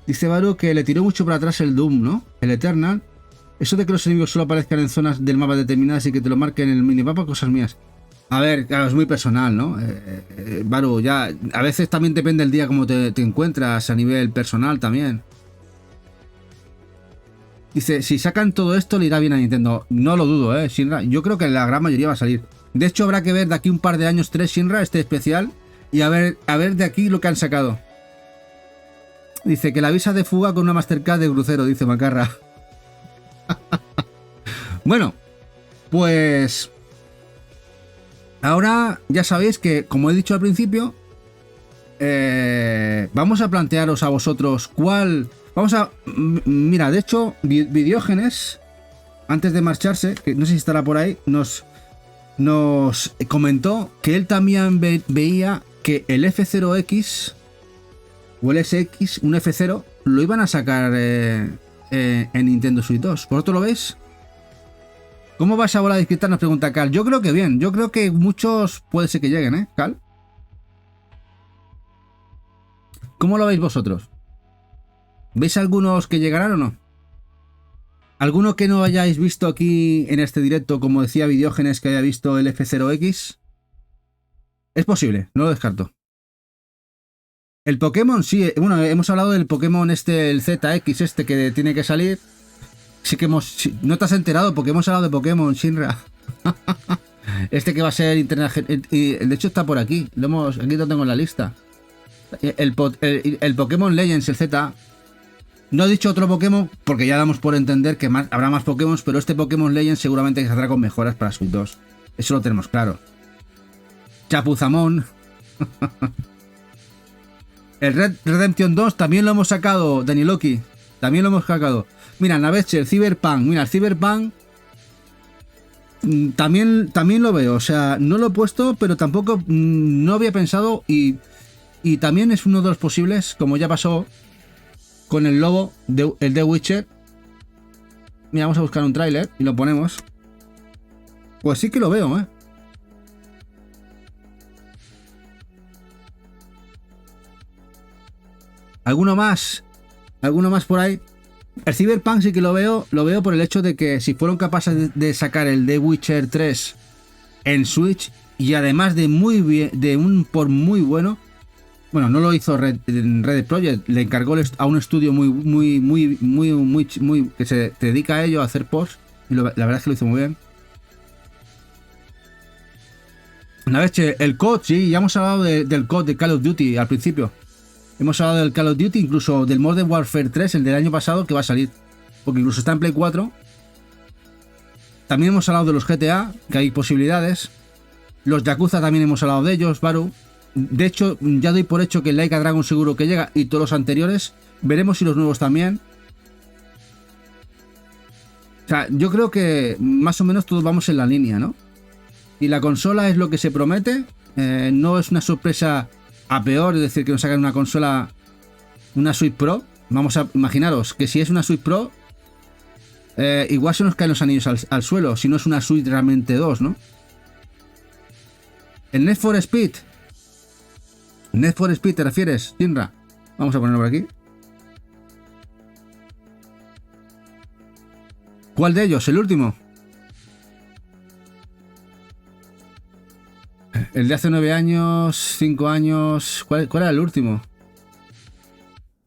Dice Baru que le tiró mucho para atrás el Doom, ¿no? El Eternal. Eso de que los enemigos solo aparezcan en zonas del mapa determinadas y que te lo marquen en el minimapa, cosas mías. A ver, claro, es muy personal, ¿no? Baru, ya, a veces también depende del día cómo te encuentras a nivel personal también. Dice, si sacan todo esto le irá bien a Nintendo. No lo dudo, Shinra. Yo creo que la gran mayoría va a salir. De hecho, habrá que ver de aquí un par de años 3 Shinra, este especial, y a ver de aquí lo que han sacado. Dice que la visa de fuga con una Mastercard de crucero, dice Macarra. Bueno, pues ahora ya sabéis que, como he dicho al principio, vamos a plantearos a vosotros cuál... Mira, de hecho, Videógenes, antes de marcharse, que no sé si estará por ahí, nos comentó que él también veía que el F0X o el SX, un F0, lo iban a sacar en Nintendo Switch 2. ¿Vosotros lo veis? ¿Cómo va esa bola de cristal? Nos pregunta Cal. Yo creo que bien. Yo creo que muchos puede ser que lleguen, Cal. ¿Cómo lo veis vosotros? ¿Veis algunos que llegarán o no? ¿Alguno que no hayáis visto aquí en este directo, como decía Videógenes, que haya visto el F0X? Es posible, no lo descarto. El Pokémon, sí. Bueno, hemos hablado del Pokémon el ZX que tiene que salir. Sí que no te has enterado porque hemos hablado de Pokémon, Shinra. Que va a ser internet. Y de hecho está por aquí. Aquí lo tengo en la lista. El Pokémon Legends, el Z. No he dicho otro Pokémon porque ya damos por entender que habrá más Pokémon, pero este Pokémon Legends seguramente saldrá con mejoras para Switch 2. Eso lo tenemos claro. Chapuzamón. El Red Redemption 2 también lo hemos sacado, Daniloki. También lo hemos sacado. Mira, Naveche, el Cyberpunk. Mira, el Cyberpunk también lo veo. O sea, no lo he puesto, pero tampoco no había pensado. Y también es uno de los posibles, como ya pasó con el lobo, el The Witcher. Mira, vamos a buscar un tráiler y lo ponemos. Pues sí que lo veo, ¿Alguno más? ¿Alguno más por ahí? El Cyberpunk sí que lo veo por el hecho de que si fueron capaces de sacar el The Witcher 3 en Switch y además de muy bien, de un por muy bueno, bueno, no lo hizo Red Project, le encargó a un estudio muy que se dedica a ello, a hacer posts, y la verdad es que lo hizo muy bien. Una vez el COD, sí, ya hemos hablado del COD de Call of Duty al principio. Hemos hablado del Call of Duty, incluso del Modern Warfare 3, el del año pasado, que va a salir. Porque incluso está en Play 4. También hemos hablado de los GTA, que hay posibilidades. Los Yakuza también hemos hablado de ellos, Baru. De hecho, ya doy por hecho que el Like a Dragon seguro que llega y todos los anteriores. Veremos si los nuevos también. O sea, yo creo que más o menos todos vamos en la línea, ¿no? Y la consola es lo que se promete. No es una sorpresa a peor, es decir, que nos sacan una consola, una Switch Pro. Vamos a imaginaros que si es una Switch Pro, igual se nos caen los anillos al suelo, si no es una Switch realmente 2, ¿no? El Need for Speed. Need for Speed, ¿te refieres, Shinra? Vamos a ponerlo por aquí. ¿Cuál de ellos? ¿El último? El de hace 9 años, 5 años... ¿Cuál era el último?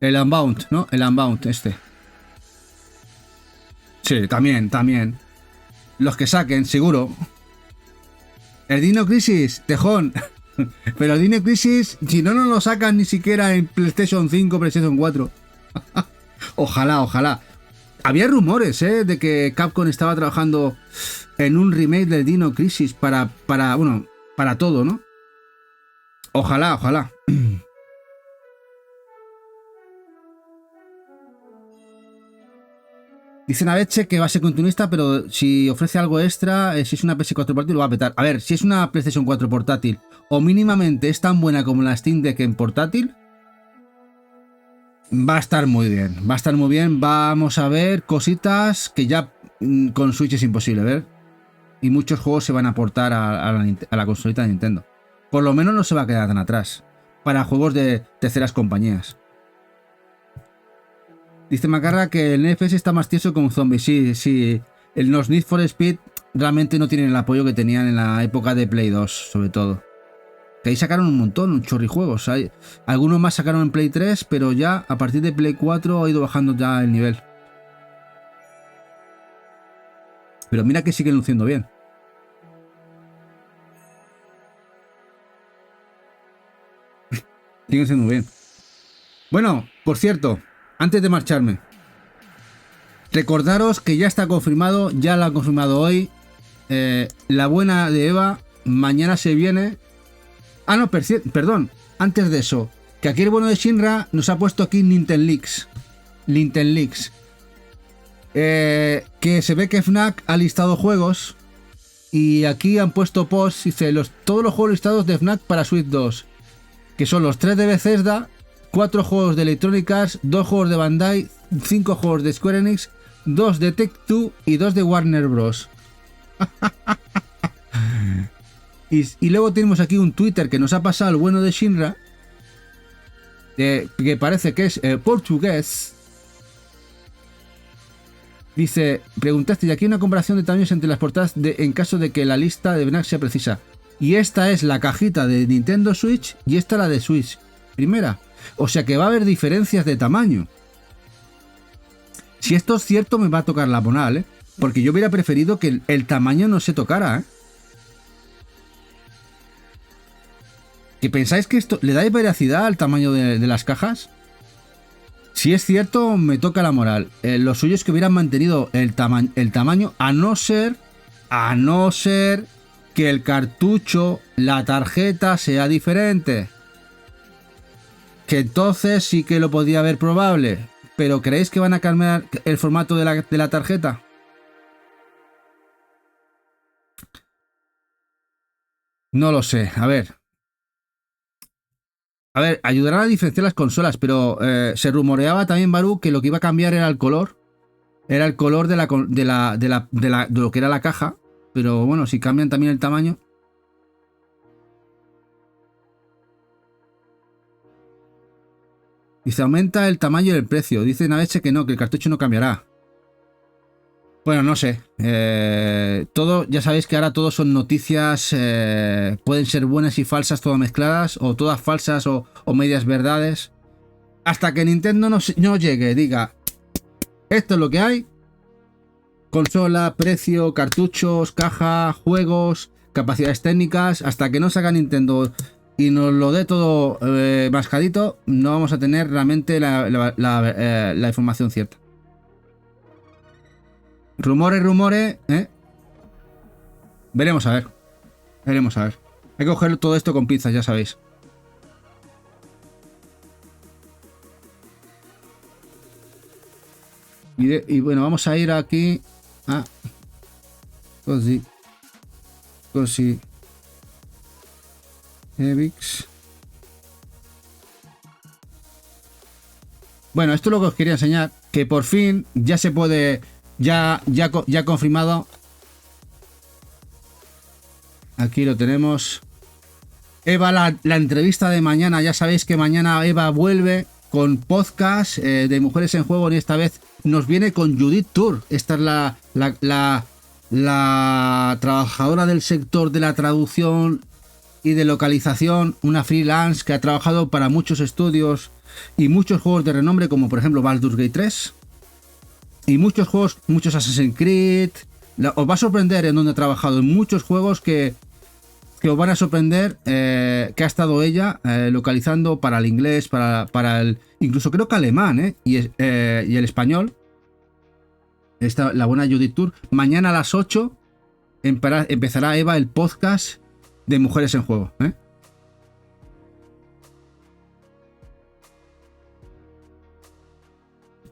El Unbound, ¿no? El Unbound, este. Sí, también. Los que saquen, seguro. El Dino Crisis, tejón. Pero el Dino Crisis, si no nos lo sacan ni siquiera en PlayStation 5, PlayStation 4. Ojalá. Había rumores, de que Capcom estaba trabajando en un remake del Dino Crisis para todo, ¿no? Ojalá. Dice Naveche que va a ser continuista, pero si ofrece algo extra, si es una PS4 portátil, lo va a petar. A ver, si es una PlayStation 4 portátil o mínimamente es tan buena como la Steam Deck en portátil, va a estar muy bien. Vamos a ver cositas que ya con Switch es imposible ver. Y muchos juegos se van a portar a la consolita de Nintendo. Por lo menos no se va a quedar tan atrás. Para juegos de terceras compañías. Dice Macarra que el NFS está más tieso como un zombie. Sí. Los Need for Speed realmente no tienen el apoyo que tenían en la época de Play 2, sobre todo. Que ahí sacaron un chorrijuegos. Algunos más sacaron en Play 3, pero ya a partir de Play 4 ha ido bajando ya el nivel. Pero mira que siguen luciendo bien. Siguen siendo bien. Bueno, por cierto, antes de marcharme, recordaros que ya está confirmado, ya lo ha confirmado hoy, la buena de Eva, mañana se viene. Ah, no, perdón, antes de eso, que aquí el bueno de Shinra nos ha puesto aquí Nintendo Leaks. Que se ve que Fnac ha listado juegos y aquí han puesto post, dice todos los juegos listados de Fnac para Switch 2, que son los 3 de Bethesda, 4 juegos de Electronic Arts, 2 juegos de Bandai, 5 juegos de Square Enix, 2 de Take-Two y 2 de Warner Bros. y luego tenemos aquí un Twitter que nos ha pasado el bueno de Shinra, que parece que es portugués. Dice, preguntaste, y aquí hay una comparación de tamaños entre las portadas en caso de que la lista de Fnac sea precisa. Y esta es la cajita de Nintendo Switch y esta la de Switch primera. O sea que va a haber diferencias de tamaño. Si esto es cierto, me va a tocar la monal, porque yo hubiera preferido que el tamaño no se tocara, ¿Que pensáis que esto le da veracidad al tamaño de las cajas? Si es cierto, me toca la moral. Lo suyo es que hubieran mantenido el tamaño, a no ser que el cartucho, la tarjeta sea diferente. Que entonces sí que lo podía ver probable. ¿Pero creéis que van a cambiar el formato de la tarjeta? No lo sé. A ver, ayudarán a diferenciar las consolas, pero se rumoreaba también, Baru, que lo que iba a cambiar era el color. Era el color de lo que era la caja. Pero bueno, si cambian también el tamaño. Dice, aumenta el tamaño y el precio. Dice Naveche que no, que el cartucho no cambiará. Bueno, no sé. Todo, ya sabéis que ahora todo son noticias. Pueden ser buenas y falsas, todas mezcladas. O todas falsas o medias verdades. Hasta que Nintendo no llegue, diga, esto es lo que hay. Consola, precio, cartuchos, caja, juegos, capacidades técnicas. Hasta que no saca Nintendo y nos lo dé todo mascadito, no vamos a tener realmente la información cierta. Rumores, Veremos a ver. Hay que coger todo esto con pinzas, ya sabéis. Y bueno, vamos a ir aquí a Cosi Evix. Bueno, esto es lo que os quería enseñar, que por fin ya se puede, ya confirmado. Aquí lo tenemos. Eva, la entrevista de mañana, ya sabéis que mañana Eva vuelve con podcast de Mujeres en Juego, y esta vez nos viene con Judith Tour. Esta es la trabajadora del sector de la traducción y de localización, una freelance que ha trabajado para muchos estudios y muchos juegos de renombre, como por ejemplo Baldur's Gate 3 y muchos juegos, muchos Assassin's Creed. Os va a sorprender en donde ha trabajado, en muchos juegos que os van a sorprender, que ha estado ella localizando para el inglés, para el, incluso creo que alemán, y el español. La buena Judith Tour. Mañana a las 8 empezará Eva el podcast de Mujeres en Juego.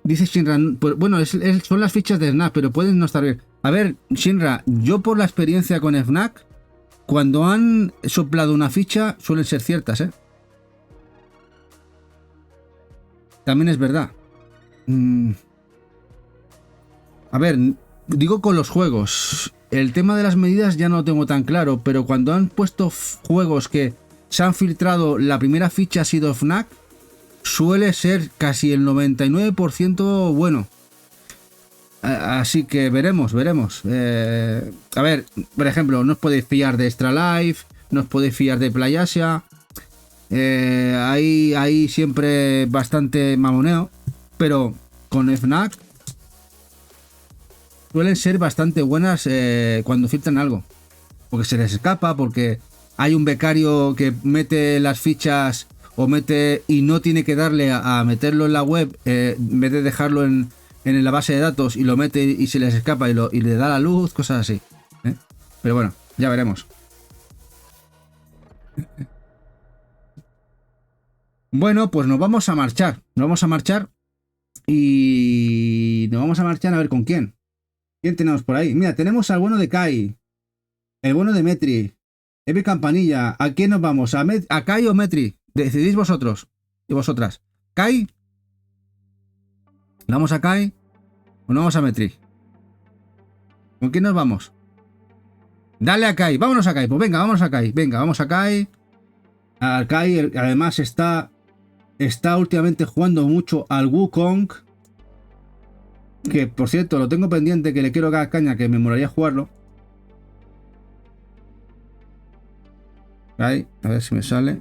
Dice Shinra, pues, bueno, son las fichas de Fnac, pero pueden no estar bien. A ver, Shinra, yo por la experiencia con Fnac, cuando han soplado una ficha, suelen ser ciertas, También es verdad. A ver, digo con los juegos. El tema de las medidas ya no lo tengo tan claro, pero cuando han puesto juegos que se han filtrado, la primera ficha ha sido Fnac, suele ser casi el 99% bueno. Así que veremos. A ver, por ejemplo, no os podéis fiar de Extra Life, no os podéis fiar de PlayAsia. Hay siempre bastante mamoneo, pero con Fnac suelen ser bastante buenas cuando filtran algo. Porque se les escapa, porque hay un becario que mete las fichas o mete y no tiene que darle a meterlo en la web, en vez de dejarlo en la base de datos, y lo mete y se les escapa y le da la luz, cosas así. Pero bueno, ya veremos. Bueno, pues nos vamos a marchar. Y nos vamos a marchar a ver con quién. ¿Quién tenemos por ahí? Mira, tenemos al bueno de Kai, el bueno de Metri, Eve Campanilla. ¿A quién nos vamos? ¿A Kai o Metri? Decidís vosotros y vosotras. ¿Kai? ¿Vamos a Kai o no vamos a Metri? ¿Con quién nos vamos? Dale a Kai, vámonos a Kai. Pues venga, vamos a Kai. Venga, vamos a Kai. Al Kai, además está últimamente jugando mucho al Wukong. Que por cierto, lo tengo pendiente, que le quiero dar caña, que me molaría jugarlo. Ahí, a ver si me sale.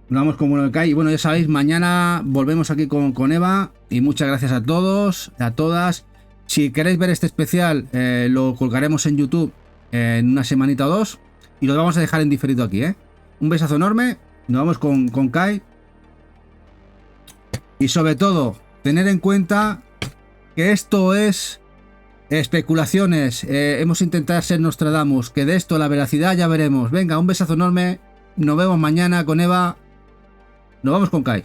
Vamos con bueno el Kai. Y bueno, ya sabéis, mañana volvemos aquí con Eva. Y muchas gracias a todos, a todas. Si queréis ver este especial, lo colgaremos en YouTube en una semanita o dos. Y lo vamos a dejar en diferido aquí, Un besazo enorme. Nos vamos con Kai. Y sobre todo, tener en cuenta que esto es especulaciones. Hemos intentado ser Nostradamus. Que de esto la veracidad ya veremos. Venga, un besazo enorme. Nos vemos mañana con Eva. Nos vamos con Kai.